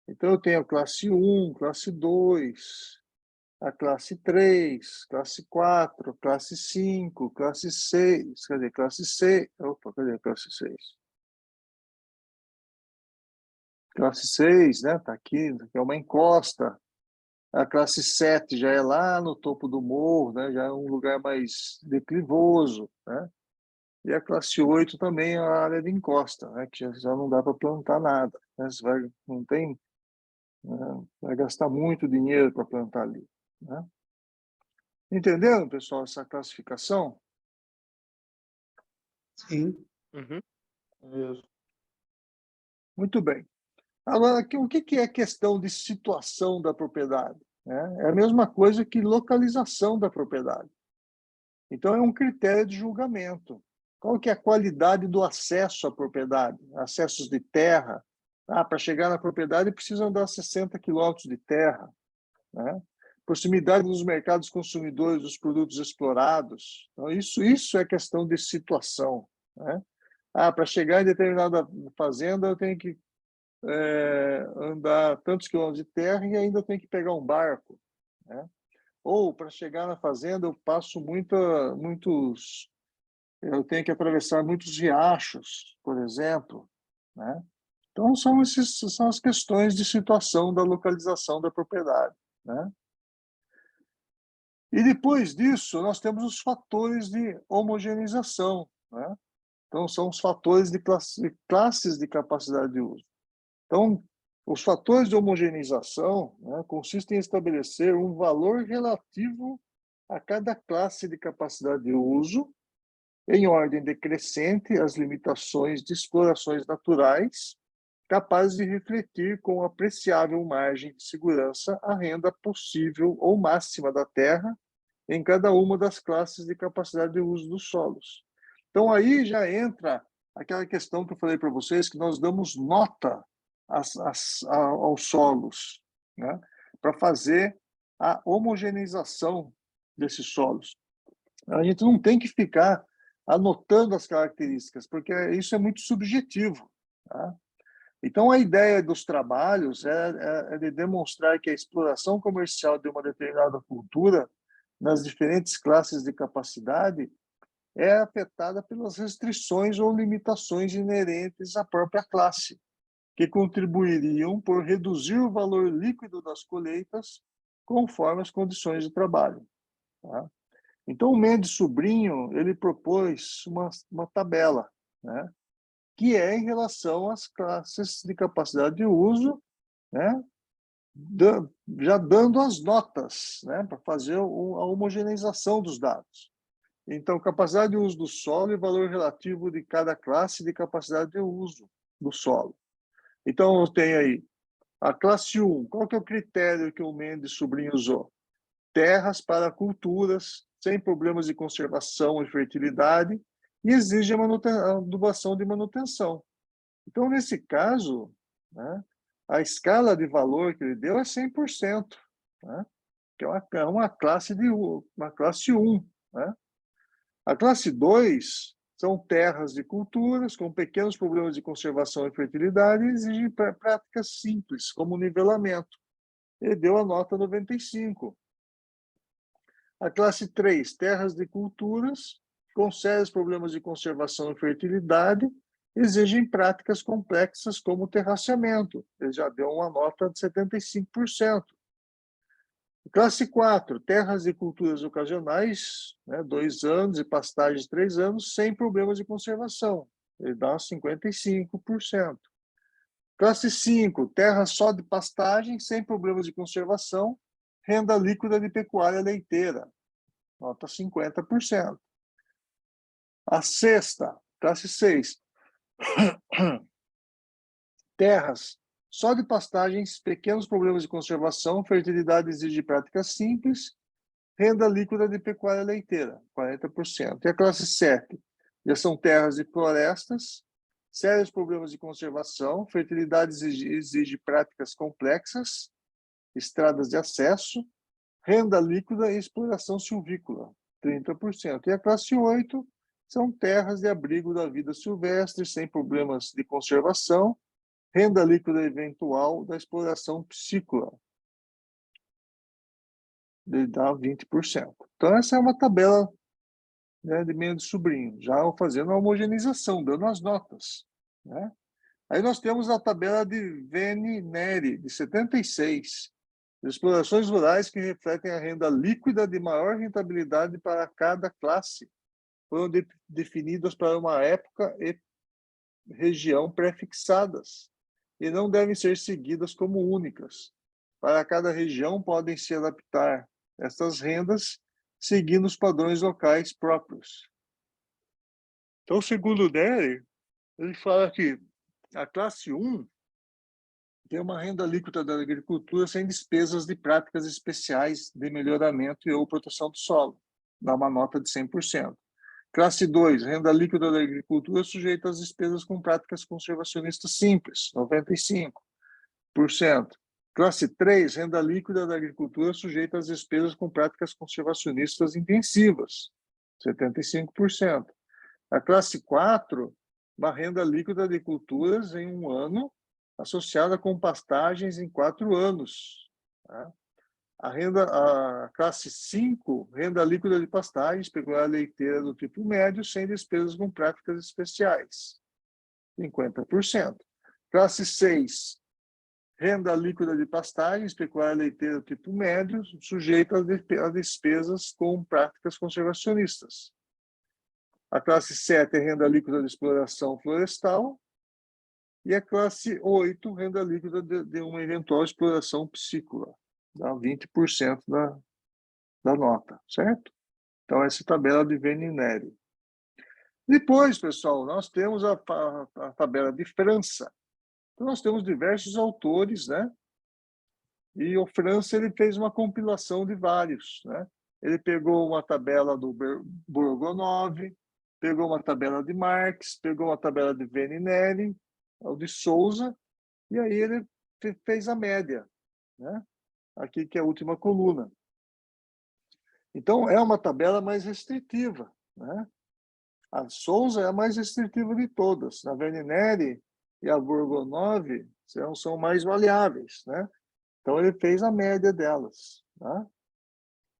Então eu tenho a classe 1, classe 2, a classe 3, classe 4, classe 5, classe 6, cadê? Classe 6, opa, cadê a classe 6? Classe 6, né? Tá aqui é uma encosta. A classe 7 já é lá no topo do morro, né? Já é um lugar mais declivoso, né? E a classe 8 também é a área de encosta, né? Que já não dá para plantar nada, né? Você não tem, né? Vai gastar muito dinheiro para plantar ali, né? Entenderam, pessoal, essa classificação?
Sim.
Uhum.
Muito bem. Agora, o que é a questão de situação da propriedade? É a mesma coisa que localização da propriedade. Então, é um critério de julgamento. Qual que é a qualidade do acesso à propriedade? Acessos de terra. Para chegar na propriedade, precisa andar 60 quilômetros de terra, né? Proximidade dos mercados consumidores dos produtos explorados. Então, isso é questão de situação, né? Para chegar em determinada fazenda, eu tenho que andar tantos quilômetros de terra e ainda tenho que pegar um barco, né? Ou, para chegar na fazenda, eu passo eu tenho que atravessar muitos riachos, por exemplo, né? Então, são as questões de situação da localização da propriedade, né? E depois disso, nós temos os fatores de homogeneização, né? Então, são os fatores de classes de capacidade de uso. Então, os fatores de homogeneização, né, consistem em estabelecer um valor relativo a cada classe de capacidade de uso, em ordem decrescente as limitações de explorações naturais, capazes de refletir com apreciável margem de segurança a renda possível ou máxima da terra em cada uma das classes de capacidade de uso dos solos. Então, aí já entra aquela questão que eu falei para vocês, que nós damos nota aos solos, né, para fazer a homogeneização desses solos. A gente não tem que ficar anotando as características, porque isso é muito subjetivo, tá? Então, a ideia dos trabalhos é de demonstrar que a exploração comercial de uma determinada cultura, nas diferentes classes de capacidade, é afetada pelas restrições ou limitações inerentes à própria classe, que contribuiriam por reduzir o valor líquido das colheitas conforme as condições de trabalho, tá? Então, o Mendes Sobrinho ele propôs uma tabela, né, que é em relação às classes de capacidade de uso, né, já dando as notas, né, para fazer a homogeneização dos dados. Então, capacidade de uso do solo e valor relativo de cada classe de capacidade de uso do solo. Então, eu tenho aí a classe 1. Qual que é o critério que o Mendes Sobrinho usou? Terras para culturas, sem problemas de conservação e fertilidade, e exige adubação de manutenção. Então, nesse caso, né, a escala de valor que ele deu é 100%, né, que é uma classe 1. Né? A classe 2 são terras de culturas com pequenos problemas de conservação e fertilidade e exigem práticas simples, como nivelamento. ele deu a nota 95. A classe 3, terras de culturas, com sérios problemas de conservação e fertilidade, exigem práticas complexas como o terraceamento. Ele já deu uma nota de 75%. Classe 4, terras e culturas ocasionais, 2 anos, e pastagens 3 anos, sem problemas de conservação. Ele dá 55%. Classe 5, terra só de pastagem, sem problemas de conservação, renda líquida de pecuária leiteira, nota 50%. A sexta, classe 6, terras só de pastagens, pequenos problemas de conservação, fertilidade exige práticas simples, renda líquida de pecuária leiteira, 40%. E a classe 7, já são terras de florestas, sérios problemas de conservação, fertilidade exige práticas complexas, estradas de acesso, renda líquida e exploração silvícola, 30%. E a classe 8 são terras de abrigo da vida silvestre, sem problemas de conservação, renda líquida eventual da exploração piscícola, dá 20%. Então, essa é uma tabela, de meio de sobrinho, já fazendo a homogeneização, dando as notas. Aí nós temos a tabela de Veni-Neri, de 76, explorações rurais que refletem a renda líquida de maior rentabilidade para cada classe, foram definidas para uma época e região pré-fixadas, e não devem ser seguidas como únicas. Para cada região, podem se adaptar estas rendas, seguindo os padrões locais próprios. Então, segundo o Neri, ele fala que a classe 1 tem uma renda líquida da agricultura sem despesas de práticas especiais de melhoramento e ou proteção do solo, dá uma nota de 100%. Classe 2, renda líquida da agricultura sujeita às despesas com práticas conservacionistas simples, 95%. Classe 3, renda líquida da agricultura sujeita às despesas com práticas conservacionistas intensivas, 75%. A classe 4, uma renda líquida de culturas em 1 ano, associada com pastagens em 4 anos. A classe 5, renda líquida de pastagens, pecuária leiteira do tipo médio, sem despesas com práticas especiais, 50%. Classe 6, renda líquida de pastagens, pecuária leiteira do tipo médio, sujeita a despesas com práticas conservacionistas. A classe 7 é renda líquida de exploração florestal. E a classe 8, renda líquida de uma eventual exploração piscícola, dá 20% da nota, certo? Então, essa é a tabela de Veni-Neri. Depois, pessoal, nós temos a tabela de França. Então, nós temos diversos autores, E o França, ele fez uma compilação de vários, Ele pegou uma tabela do Bourgonov, pegou uma tabela de Marx, pegou uma tabela de Veni-Neri, o de Souza, e aí ele fez a média, Aqui que é a última coluna. Então, é uma tabela mais restritiva, A Souza é a mais restritiva de todas. A Veni-Neri e a Bourgonov são mais maleáveis, Então, ele fez a média delas,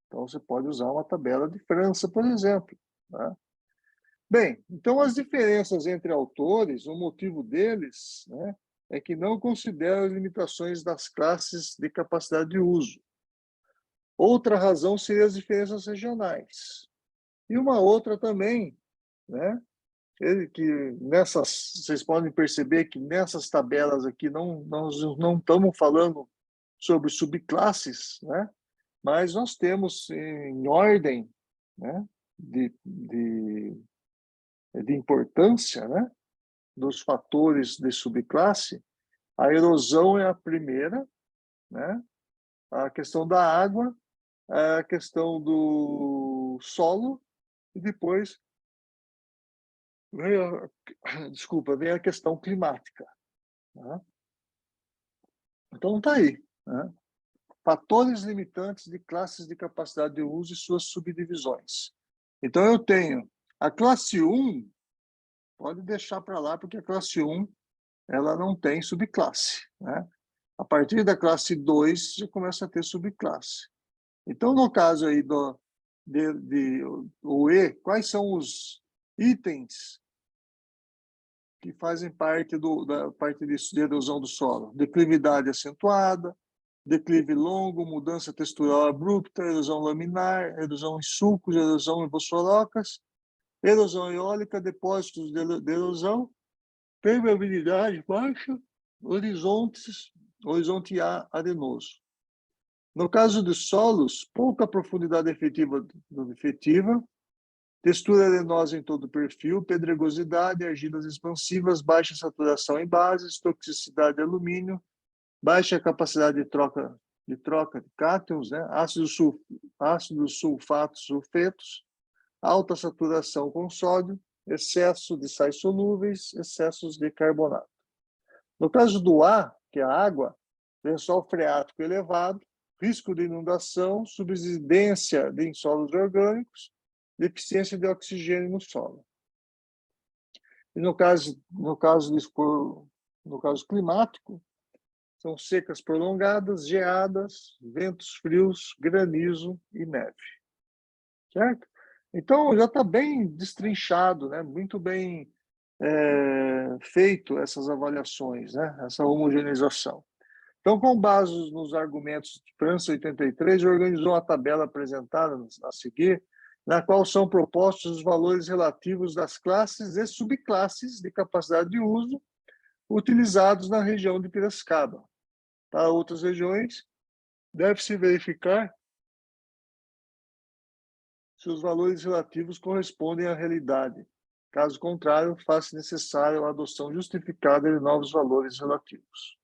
Então, você pode usar uma tabela de França, por exemplo, Bem, então as diferenças entre autores, o motivo deles, é que não consideram as limitações das classes de capacidade de uso. Outra razão seria as diferenças regionais. E uma outra também, que vocês podem perceber que nessas tabelas aqui nós não estamos falando sobre subclasses, mas nós temos em ordem, de importância, dos fatores de subclasse, a erosão é a primeira, a questão da água, a questão do solo, e depois vem a questão climática. Então, está aí. Fatores limitantes de classes de capacidade de uso e suas subdivisões. Então, eu tenho a classe 1, pode deixar para lá, porque a classe 1 ela não tem subclasse. A partir da classe 2, já começa a ter subclasse. Então, no caso aí o E, quais são os itens que fazem parte da parte de erosão do solo? Declividade acentuada, declive longo, mudança textural abrupta, erosão laminar, erosão em sulcos, erosão em fosforocas, erosão eólica, depósitos de erosão, permeabilidade baixa, horizonte arenoso. No caso dos solos, pouca profundidade efetiva, textura arenosa em todo o perfil, pedregosidade, argilas expansivas, baixa saturação em bases, toxicidade de alumínio, baixa capacidade de troca de cátions, né? Ácidos sulfatos, sulfetos, alta saturação com sódio, excesso de sais solúveis, excessos de carbonato. No caso do A, que é a água, lençol freático elevado, risco de inundação, subsidência de solos orgânicos, deficiência de oxigênio no solo. E no caso climático, são secas prolongadas, geadas, ventos frios, granizo e neve. Certo? Então, já está bem destrinchado, né? Muito bem feito essas avaliações, né? Essa homogeneização. Então, com base nos argumentos de França 83, organizou uma tabela apresentada a seguir, na qual são propostos os valores relativos das classes e subclasses de capacidade de uso utilizados na região de Piracicaba. Para outras regiões, deve-se verificar se os valores relativos correspondem à realidade. Caso contrário, faz-se necessário a adoção justificada de novos valores relativos.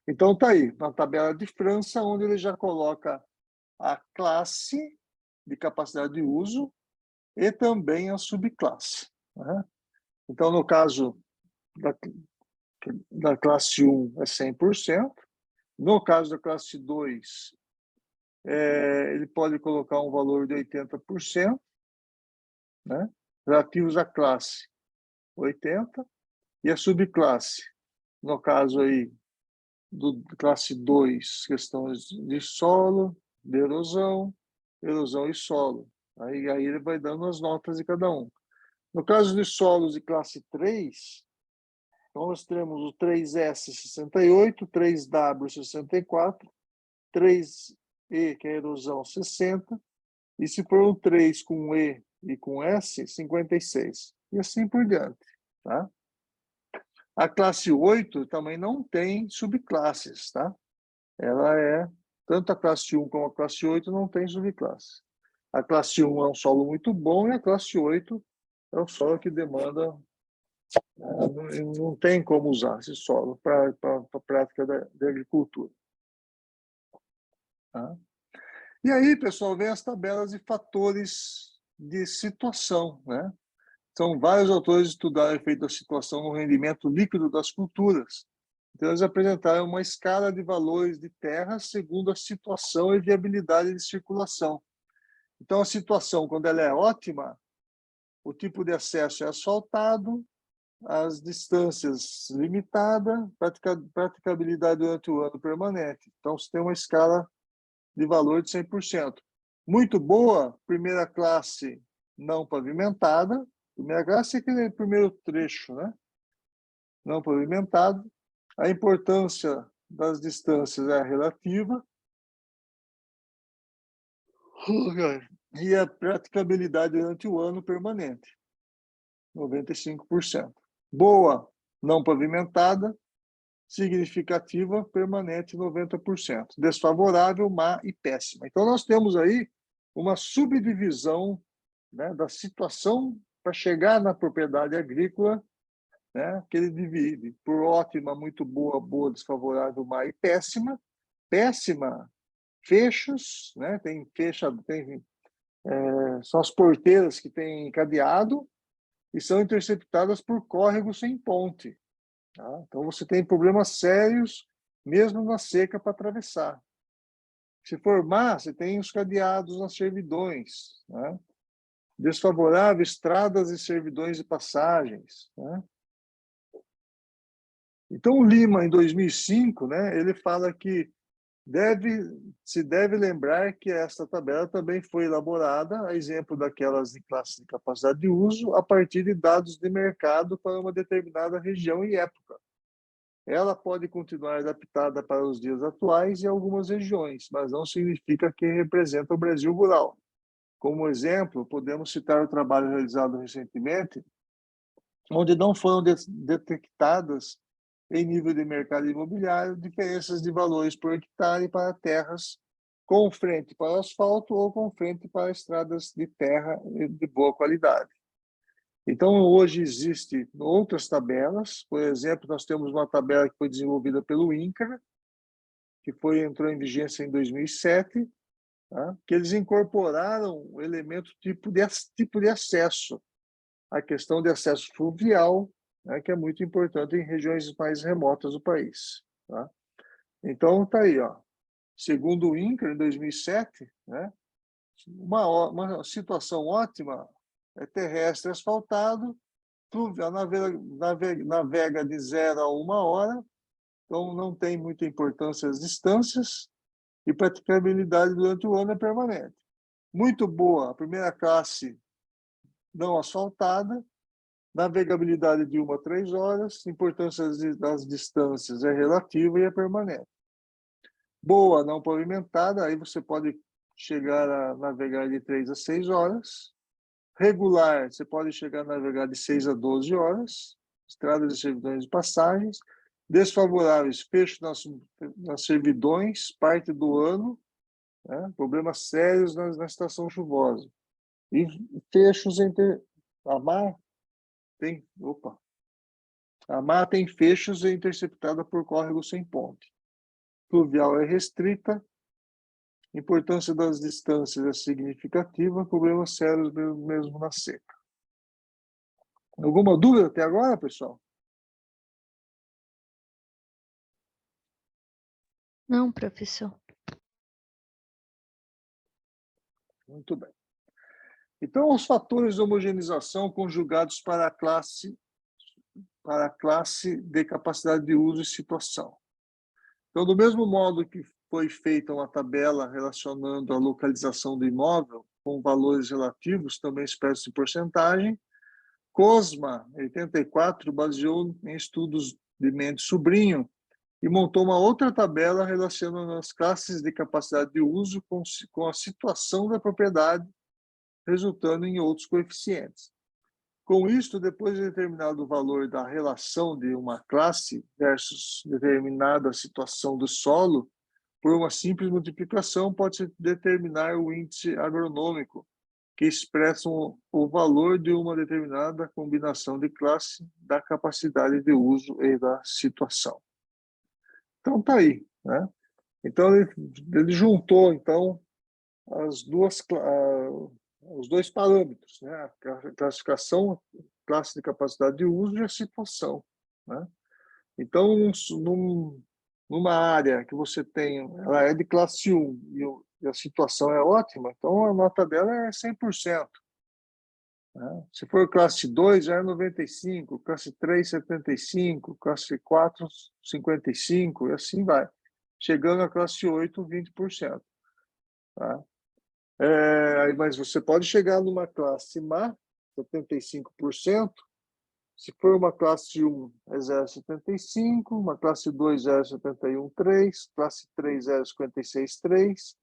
Então, está aí, na tabela de França, onde ele já coloca a classe de capacidade de uso e também a subclasse. Né? Então, no caso da classe 1 é 100%. No caso da classe 2, ele pode colocar um valor de 80%, né? Relativos à classe 80%, e a subclasse, no caso aí do classe 2, questões de solo, de erosão e solo. Aí ele vai dando as notas de cada um. No caso de solos de classe 3, nós temos o 3S 68, 3W 64, 3E, que é erosão, 60, e se for um 3 com E e com S, 56. E assim por diante. Tá? A classe 8 também não tem subclasses. Tá? Ela é, tanto a classe 1 como a classe 8 não tem subclasse. A classe 1 é um solo muito bom e a classe 8 é um solo que demanda... Não tem como usar esse solo para a prática da agricultura. Tá? E aí, pessoal, vem as tabelas de fatores de situação. Né? São vários autores estudaram o efeito da situação no rendimento líquido das culturas. Então, eles apresentaram uma escala de valores de terra segundo a situação e viabilidade de circulação. Então, a situação, quando ela é ótima, o tipo de acesso é asfaltado, as distâncias limitadas, praticabilidade durante o ano permanente. Então, você tem uma escala de valor de 100%. Muito boa, primeira classe não pavimentada. Primeira classe é aquele primeiro trecho, né? Não pavimentado. A importância das distâncias é relativa. E a praticabilidade durante o ano permanente, 95%. Boa, não pavimentada, significativa, permanente, 90%. Desfavorável, má e péssima. Então, nós temos aí uma subdivisão, né, da situação para chegar na propriedade agrícola, né, que ele divide por ótima, muito boa, boa, desfavorável, má e péssima. Péssima, fechos, né, são as porteiras que têm cadeado e são interceptadas por córregos sem ponte. Tá? Então, você tem problemas sérios, mesmo na seca, para atravessar. Se for má, você tem os cadeados nas servidões. Né? Desfavorável, estradas e servidões de passagens. Né? Então, o Lima, em 2005, né, ele fala que se deve lembrar que esta tabela também foi elaborada, a exemplo daquelas de classe de capacidade de uso, a partir de dados de mercado para uma determinada região e época. Ela pode continuar adaptada para os dias atuais em algumas regiões, mas não significa que representa o Brasil rural. Como exemplo, podemos citar o trabalho realizado recentemente, onde não foram detectadas, em nível de mercado imobiliário, diferenças de valores por hectare para terras com frente para asfalto ou com frente para estradas de terra de boa qualidade. Então, hoje existem outras tabelas. Por exemplo, nós temos uma tabela que foi desenvolvida pelo INCRA, que entrou em vigência em 2007, tá? Que eles incorporaram o elemento tipo de acesso, a questão de acesso fluvial, né, que é muito importante em regiões mais remotas do país. Tá? Então, está aí, ó. Segundo o INCRA, em 2007, né, uma situação ótima é terrestre asfaltado, fluvial navega de 0 a 1 hora, então não tem muita importância as distâncias, e praticabilidade durante o ano é permanente. Muito boa, a primeira classe não asfaltada, navegabilidade de 1 a 3 horas, importância das distâncias é relativa e é permanente. Boa, não pavimentada, aí você pode chegar a navegar de 3 a 6 horas. Regular, você pode chegar a navegar de 6 a 12 horas. Estradas e servidões de passagens. Desfavoráveis, fecho nas servidões, parte do ano, né? Problemas sérios na estação chuvosa. E fechos entre a mar a mar tem fechos e interceptada por córrego sem ponte. Fluvial é restrita, importância das distâncias é significativa, problemas sérios mesmo na seca. Alguma dúvida até agora, pessoal?
Não, professor.
Muito bem. Então, os fatores de homogeneização conjugados para a classe de capacidade de uso e situação. Então, do mesmo modo que foi feita uma tabela relacionando a localização do imóvel com valores relativos, também expressos em porcentagem, Cosma, 84, baseou em estudos de Mendes Sobrinho e montou uma outra tabela relacionando as classes de capacidade de uso com a situação da propriedade, resultando em outros coeficientes. Com isto, depois de determinado o valor da relação de uma classe versus determinada situação do solo, por uma simples multiplicação, pode-se determinar o índice agronômico, que expressa o valor de uma determinada combinação de classe, da capacidade de uso e da situação. Então, está aí, né? Então, ele juntou, então, os dois parâmetros, né? A classificação, classe de capacidade de uso e a situação, né? Então, numa área que você tem, ela é de classe 1 e a situação é ótima, então a nota dela é 100%. Né? Se for classe 2, já é 95%, classe 3, 75%, classe 4, 55%, e assim vai. Chegando à classe 8, 20%. Tá? Mas você pode chegar numa classe má, 75%. Se for uma classe 1, é 0,75, uma classe 2, 0,71,3, classe 3, 0,56,3,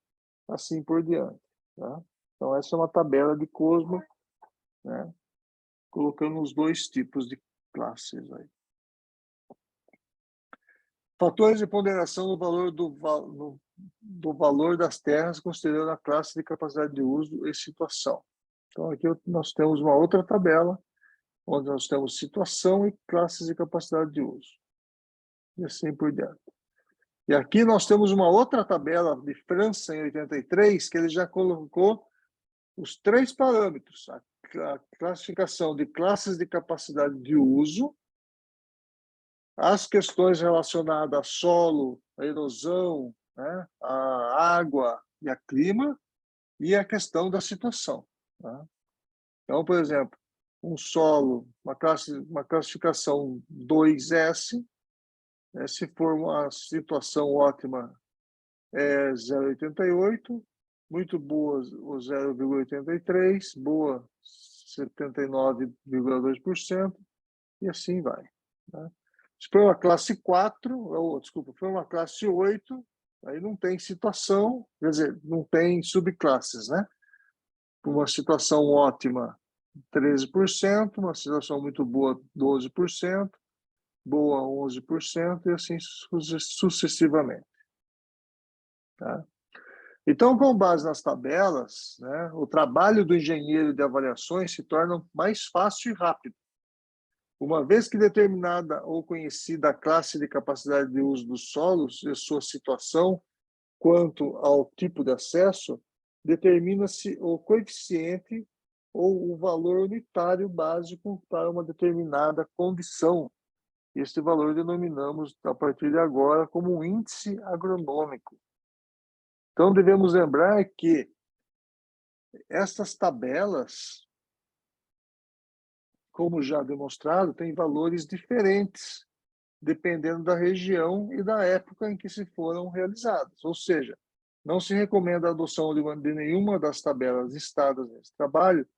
assim por diante. Tá? Então, essa é uma tabela de Cosma, né? Colocando os dois tipos de classes aí. Fatores de ponderação no valor do valor das terras, considerando a classe de capacidade de uso e situação. Então, aqui nós temos uma outra tabela, onde nós temos situação e classes de capacidade de uso. E assim por diante. E aqui nós temos uma outra tabela de França, em 83, que ele já colocou os 3 parâmetros. A classificação de classes de capacidade de uso, as questões relacionadas a solo, a erosão, né, a água e a clima, e a questão da situação. Tá? Então, por exemplo, um solo, uma classificação 2S, Se for uma situação ótima, é 0,88, muito boa, o 0,83, boa, 79,2%, e assim vai. Né? Se for uma classe 4, ou, desculpa, se for uma classe 8, aí não tem situação, quer dizer, não tem subclasses, né? Uma situação ótima, 13%, uma situação muito boa, 12%, boa, 11%, e assim sucessivamente. Tá? Então, com base nas tabelas, né, o trabalho do engenheiro de avaliações se torna mais fácil e rápido. Uma vez que determinada ou conhecida a classe de capacidade de uso dos solos e sua situação quanto ao tipo de acesso, determina-se o coeficiente ou o valor unitário básico para uma determinada condição. Este valor denominamos, a partir de agora, como um índice agronômico. Então, devemos lembrar que essas tabelas, como já demonstrado, têm valores diferentes, dependendo da região e da época em que se foram realizadas. Ou seja, não se recomenda a adoção de nenhuma das tabelas listadas nesse trabalho,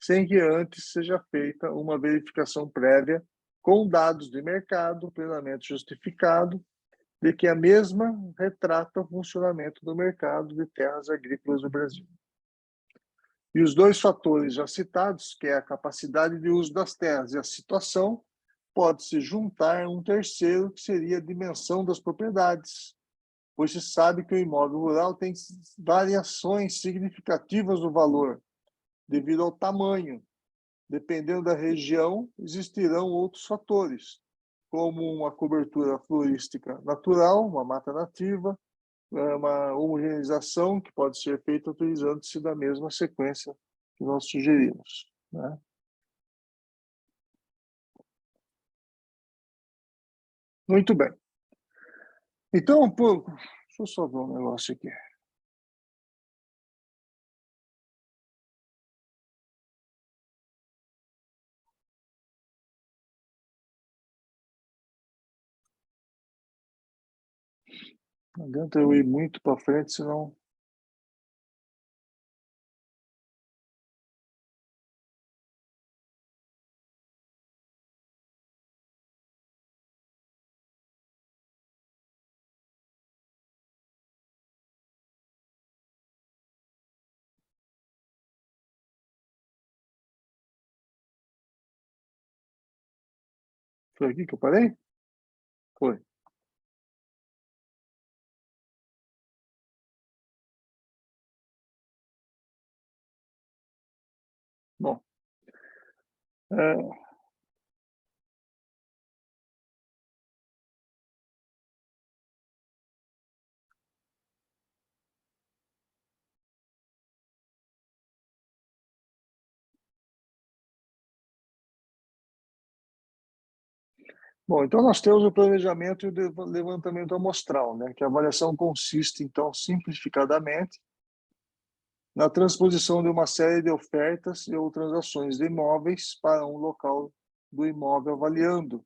sem que antes seja feita uma verificação prévia com dados de mercado plenamente justificado, de que a mesma retrata o funcionamento do mercado de terras agrícolas no Brasil. E os dois fatores já citados, que é a capacidade de uso das terras e a situação, pode-se juntar a um terceiro, que seria a dimensão das propriedades, pois se sabe que o imóvel rural tem variações significativas no valor, devido ao tamanho. Dependendo da região, existirão outros fatores, como uma cobertura florística natural, uma mata nativa, uma homogeneização que pode ser feita utilizando-se da mesma sequência que nós sugerimos. Né? Muito bem. Então, deixa eu só ver um negócio aqui. Não adianta eu ir muito para frente, senão... Foi aqui que eu parei? Foi. Bom, então nós temos o planejamento e o levantamento amostral, né? Que a avaliação consiste, então, simplificadamente, na transposição de uma série de ofertas e ou transações de imóveis para um local do imóvel avaliando,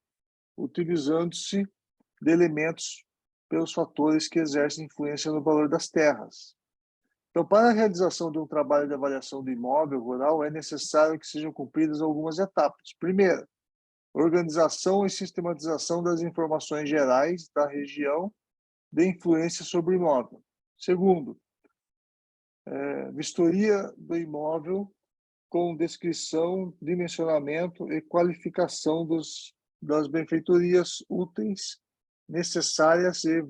utilizando-se de elementos pelos fatores que exercem influência no valor das terras. Então, para a realização de um trabalho de avaliação do imóvel rural, é necessário que sejam cumpridas algumas etapas. Primeiro, organização e sistematização das informações gerais da região de influência sobre o imóvel. Segundo, vistoria do imóvel com descrição, dimensionamento e qualificação das benfeitorias úteis necessárias e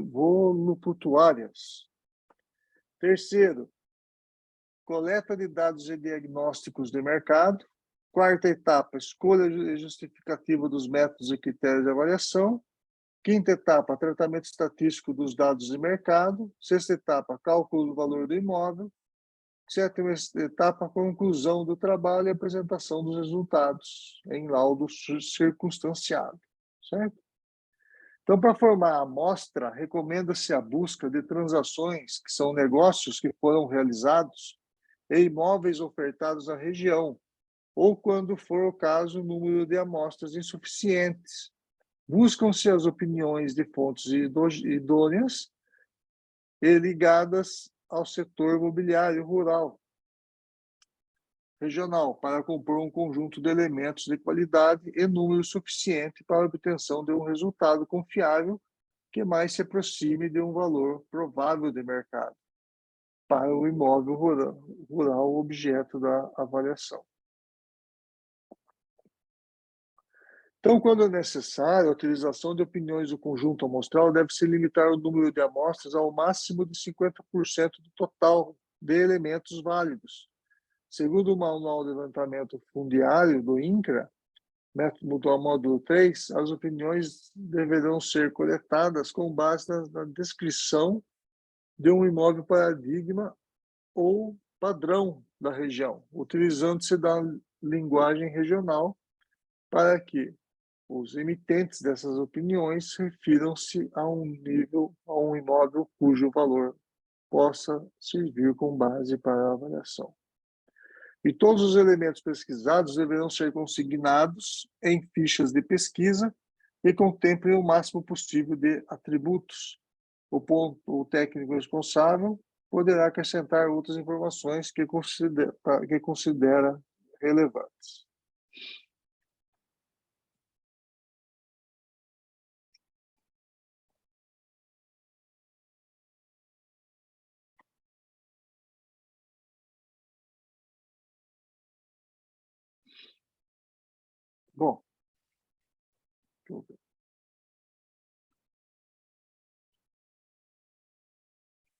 voluptuárias. Terceiro, coleta de dados e diagnósticos de mercado. Quarta etapa, escolha e justificativa dos métodos e critérios de avaliação. Quinta etapa, tratamento estatístico dos dados de mercado. Sexta etapa, cálculo do valor do imóvel. Sétima etapa, conclusão do trabalho e apresentação dos resultados em laudo circunstanciado. Certo? Então, para formar a amostra, recomenda-se a busca de transações, que são negócios que foram realizados, e imóveis ofertados na região, ou, quando for o caso, número de amostras insuficientes, Buscam-se as opiniões de fontes idôneas e ligadas ao setor imobiliário rural regional para compor um conjunto de elementos de qualidade e número suficiente para a obtenção de um resultado confiável que mais se aproxime de um valor provável de mercado para o imóvel rural objeto da avaliação. Então, quando é necessário, a utilização de opiniões do conjunto amostral deve-se limitar o número de amostras ao máximo de 50% do total de elementos válidos. Segundo o Manual de Levantamento Fundiário do INCRA, módulo 3, as opiniões deverão ser coletadas com base na descrição de um imóvel paradigma ou padrão da região, utilizando-se da linguagem regional para que os emitentes dessas opiniões refiram-se a um imóvel cujo valor possa servir como base para a avaliação. E todos os elementos pesquisados deverão ser consignados em fichas de pesquisa e contemplem o máximo possível de atributos. O técnico responsável poderá acrescentar outras informações que considera relevantes. Bom, deixa eu ver.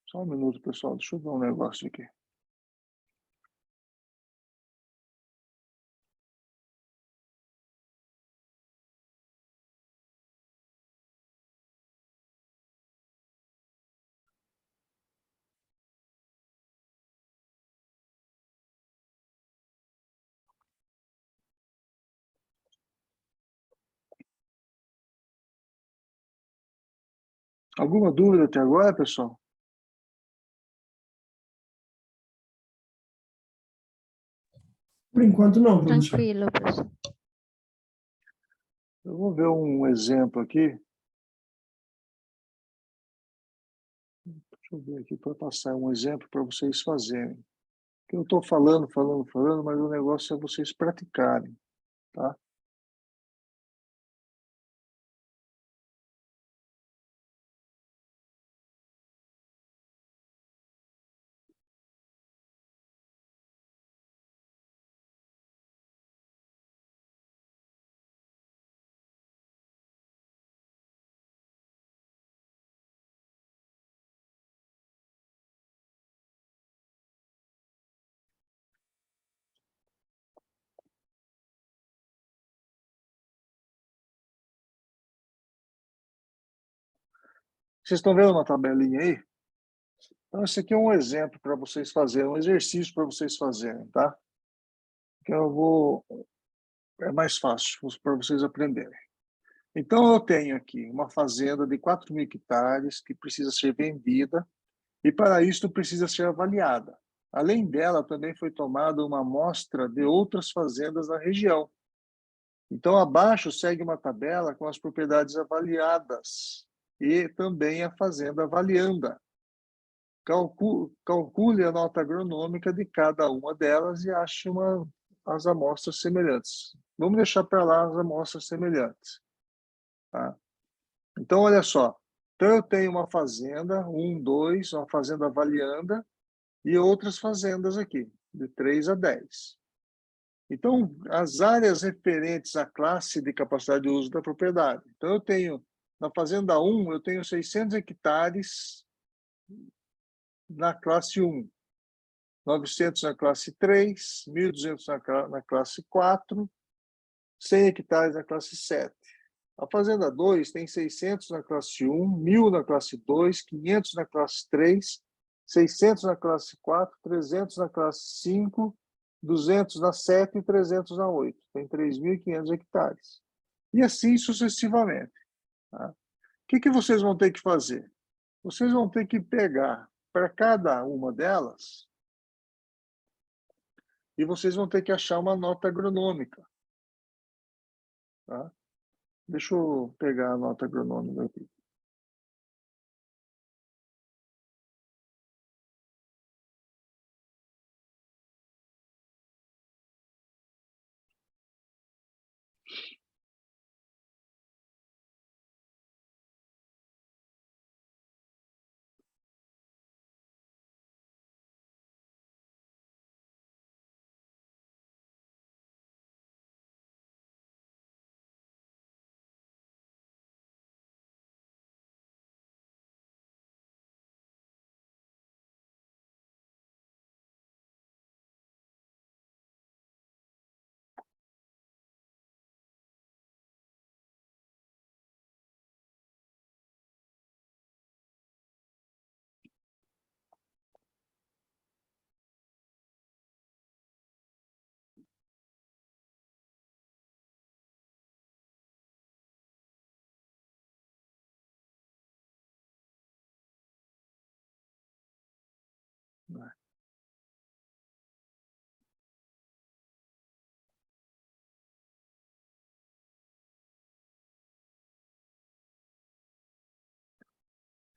Só um minuto, pessoal. Deixa eu ver um negócio aqui. Alguma dúvida até agora, pessoal?
Por enquanto, não, professor.
Tranquilo, professor.
Eu vou ver um exemplo aqui. Deixa eu ver aqui para passar um exemplo para vocês fazerem. Eu estou falando, mas o negócio é vocês praticarem, tá? Vocês estão vendo uma tabelinha aí? Então, esse aqui é um exemplo para vocês fazerem, um exercício para vocês fazerem, tá? Que eu vou... É mais fácil para vocês aprenderem. Então, eu tenho aqui uma fazenda de 4.000 hectares que precisa ser vendida e, para isso, precisa ser avaliada. Além dela, também foi tomada uma amostra de outras fazendas da região. Então, abaixo segue uma tabela com as propriedades avaliadas e também a fazenda avalianda. Calcule a nota agronômica de cada uma delas e ache as amostras semelhantes. Vamos deixar para lá as amostras semelhantes. Tá? Então, olha só. Então, eu tenho uma fazenda, 1, 2, uma fazenda avalianda e outras fazendas aqui, de 3 a 10. Então, as áreas referentes à classe de capacidade de uso da propriedade. Então, eu tenho, na fazenda 1, eu tenho 600 hectares na classe 1, 900 na classe 3, 1.200 na classe 4, 100 hectares na classe 7. A fazenda 2 tem 600 na classe 1, 1.000 na classe 2, 500 na classe 3, 600 na classe 4, 300 na classe 5, 200 na 7 e 300 na 8. Tem 3.500 hectares. E assim sucessivamente. Tá? O que vocês vão ter que fazer? Vocês vão ter que pegar para cada uma delas e vocês vão ter que achar uma nota agronômica. Tá? Deixa eu pegar a nota agronômica aqui.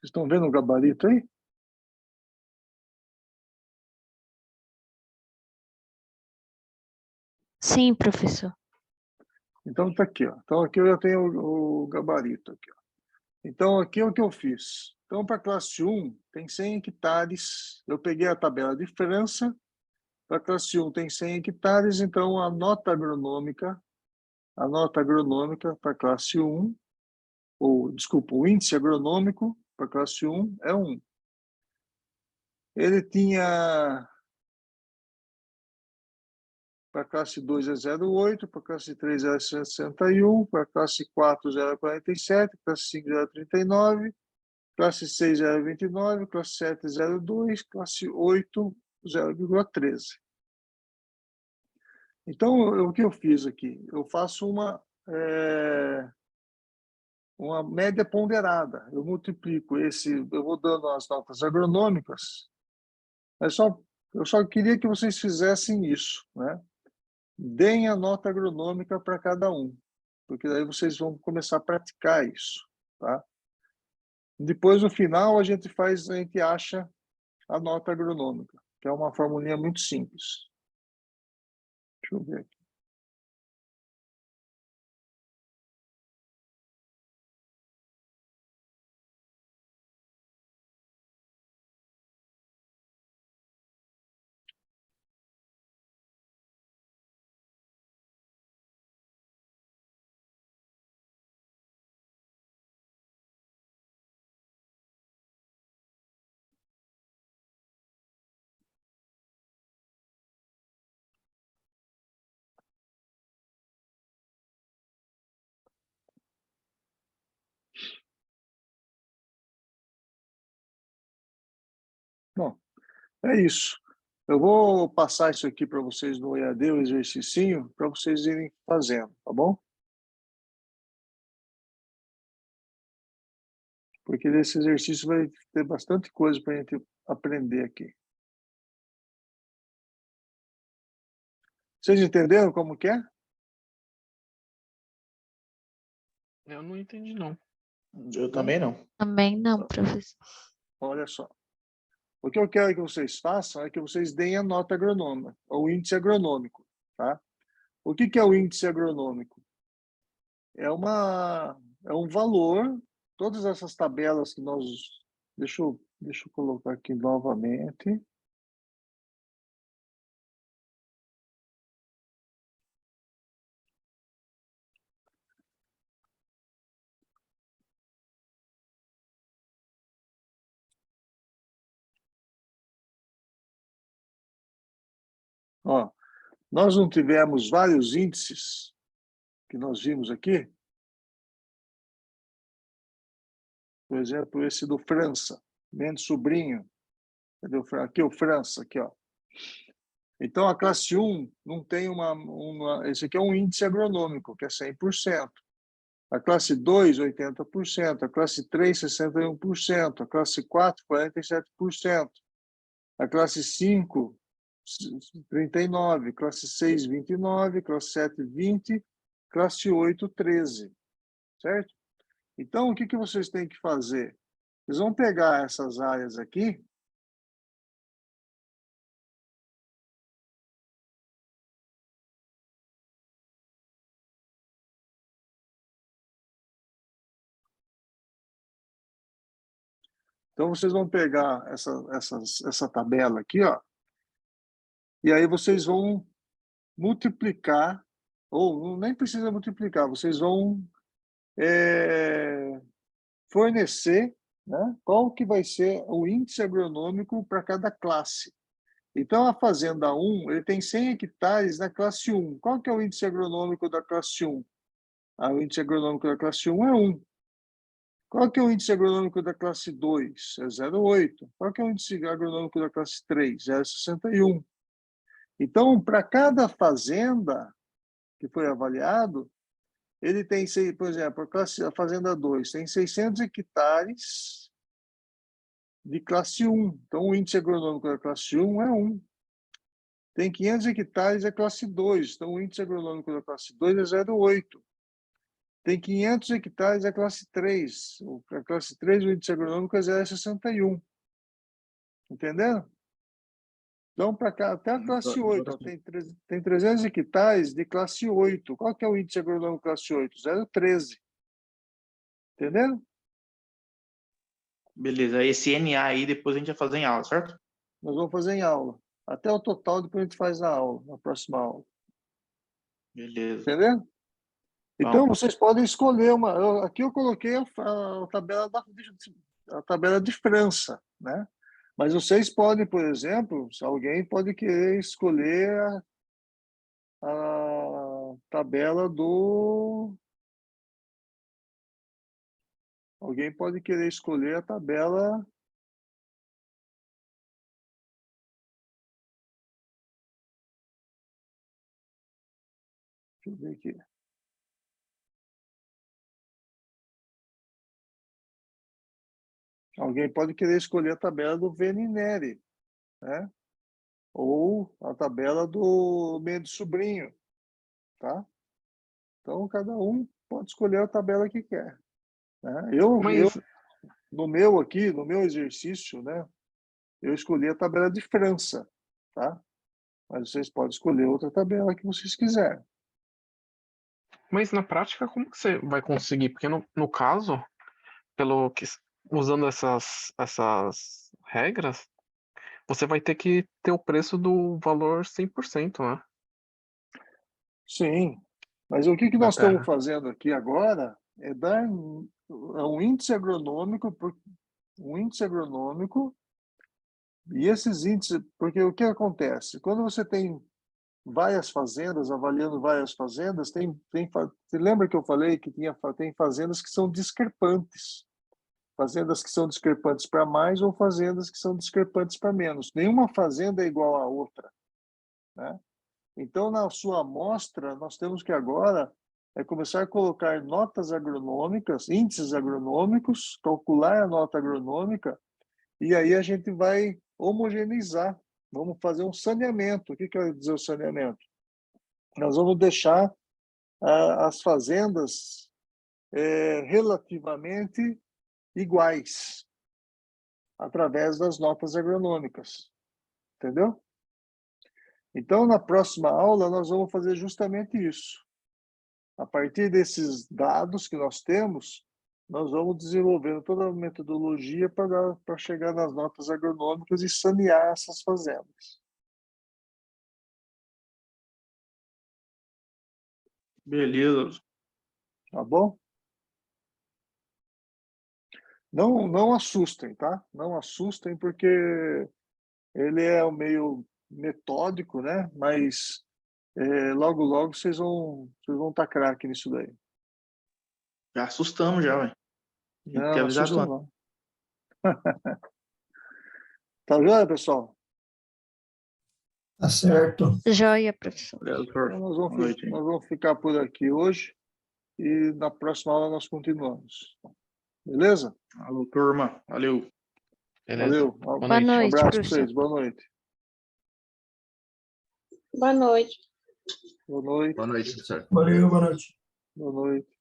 Vocês estão vendo o gabarito aí?
Sim, professor.
Então está aqui, ó. Então aqui eu já tenho o gabarito aqui, ó. Então aqui é o que eu fiz. Então para a classe 1 tem 100 hectares. Eu peguei a tabela de França. Para a classe 1 tem 100 hectares, então a nota agronômica para a classe 1, ou desculpa, o índice agronômico para a classe 1 é 1. Ele tinha para a classe 2 é 0,8, para a classe 3 é 61, para a classe 4 0,47, classe 5 0,39, classe 6 0,29, classe 7 0,2, classe 8 0,13. Então, o que eu fiz aqui? Eu faço uma média ponderada. Eu multiplico eu vou dando as notas agronômicas, eu só queria que vocês fizessem isso, né? Deem a nota agronômica para cada um, porque daí vocês vão começar a praticar isso, tá? Depois, no final, a gente acha a nota agronômica, que é uma formulinha muito simples. Deixa eu ver aqui. Bom, é isso. Eu vou passar isso aqui para vocês no EAD, o exercicinho, para vocês irem fazendo, tá bom? Porque nesse exercício vai ter bastante coisa para a gente aprender aqui. Vocês entenderam como que é?
Eu não entendi, não.
Eu também não.
Também não, professor.
Olha só. O que eu quero que vocês façam é que vocês deem a nota agronômica, o índice agronômico, tá? O que é o índice agronômico? É um valor, todas essas tabelas que nós... Deixa eu colocar aqui novamente. Ó, nós não tivemos vários índices que nós vimos aqui? Por exemplo, esse do França, Mendes Sobrinho. Entendeu? Aqui o França, aqui, ó. Então, a classe 1 não tem esse aqui é um índice agronômico, que é 100%. A classe 2, 80%. A classe 3, 61%. A classe 4, 47%. A classe 5, 39%. Classe 6, 29%. Classe 7, 20%. Classe 8, 13%. certo? Então, o que vocês têm que fazer? Vocês vão pegar essas áreas aqui. Então, vocês vão pegar essa tabela aqui, ó, e aí vocês vão multiplicar, ou nem precisa multiplicar, vocês vão fornecer, né, qual que vai ser o índice agronômico para cada classe. Então, a Fazenda 1, ele tem 100 hectares na classe 1. Qual que é o índice agronômico da classe 1? O índice agronômico da classe 1 é 1. Qual que é o índice agronômico da classe 2? É 0,8. Qual que é o índice agronômico da classe 3? É 0,61. Então, para cada fazenda que foi avaliado, ele tem, por exemplo, a Fazenda 2 tem 600 hectares de classe 1. Então, o índice agronômico da classe 1 é 1. Tem 500 hectares da classe 2. Então, o índice agronômico da classe 2 é 0,8. Tem 500 hectares da classe 3. A classe 3, o índice agronômico é 0,61. Entendendo? Então, para cá, até a classe 8, ó, tem 300 hectares de classe 8. Qual que é o índice agronômico classe 8? 0,13. Entendendo?
Beleza, esse NA aí depois a gente vai fazer em aula, certo?
Nós vamos fazer em aula. Até o total depois a gente faz na aula, na próxima aula.
Beleza.
Entendeu? Então, vocês podem escolher uma. Aqui eu coloquei a tabela de França, né? Mas vocês podem, por exemplo, se alguém pode querer escolher a tabela do. Alguém pode querer escolher a tabela. Deixa eu ver aqui. Alguém pode querer escolher a tabela do Venineri, né? Ou a tabela do Mendes Sobrinho, tá? Então, cada um pode escolher a tabela que quer, né?
Mas,
No meu exercício, né? Eu escolhi a tabela de França, tá? Mas vocês podem escolher outra tabela que vocês quiserem.
mas na prática, como que você vai conseguir? Porque no caso, pelo que usando essas regras, você vai ter que ter o preço do valor 100%, né?
Sim, mas o que
Da
nós estamos
terra.
fazendo aqui agora é dar um índice agronômico, e esses índices, porque o que acontece? Quando você tem várias fazendas, avaliando várias fazendas, você lembra que eu falei que tem fazendas que são discrepantes? Fazendas que são discrepantes para mais ou fazendas que são discrepantes para menos. Nenhuma fazenda é igual à outra, né? Então, na sua amostra, nós temos que agora começar a colocar notas agronômicas, índices agronômicos, calcular a nota agronômica, e aí a gente vai homogeneizar. Vamos fazer um saneamento. O que quer dizer o saneamento? Nós vamos deixar as fazendas relativamente iguais através das notas agronômicas. Entendeu? Então, na próxima aula, nós vamos fazer justamente isso. A partir desses dados que nós temos, nós vamos desenvolvendo toda a metodologia para chegar nas notas agronômicas e sanear essas fazendas.
Beleza.
Tá bom? Não assustem, tá? Não assustem, porque ele é meio metódico, né? Mas logo, logo vocês vão estar craque nisso daí.
Já assustamos já, velho. Tem que ter
Não
avisado
assustam,
antes.
não. Tá joia, pessoal?
Tá certo.
Joia, professor.
Beleza, doutor.
Então,
Boa noite, hein?
nós vamos ficar por aqui hoje e na próxima aula nós continuamos. Beleza?
Alô, turma. Valeu.
Beleza?
Valeu.
Boa
Um
noite.
noite,
abraço para
professor.
vocês. Boa noite.
Boa noite.
Boa noite.
Boa noite, professor.
Valeu, boa noite.
Boa noite.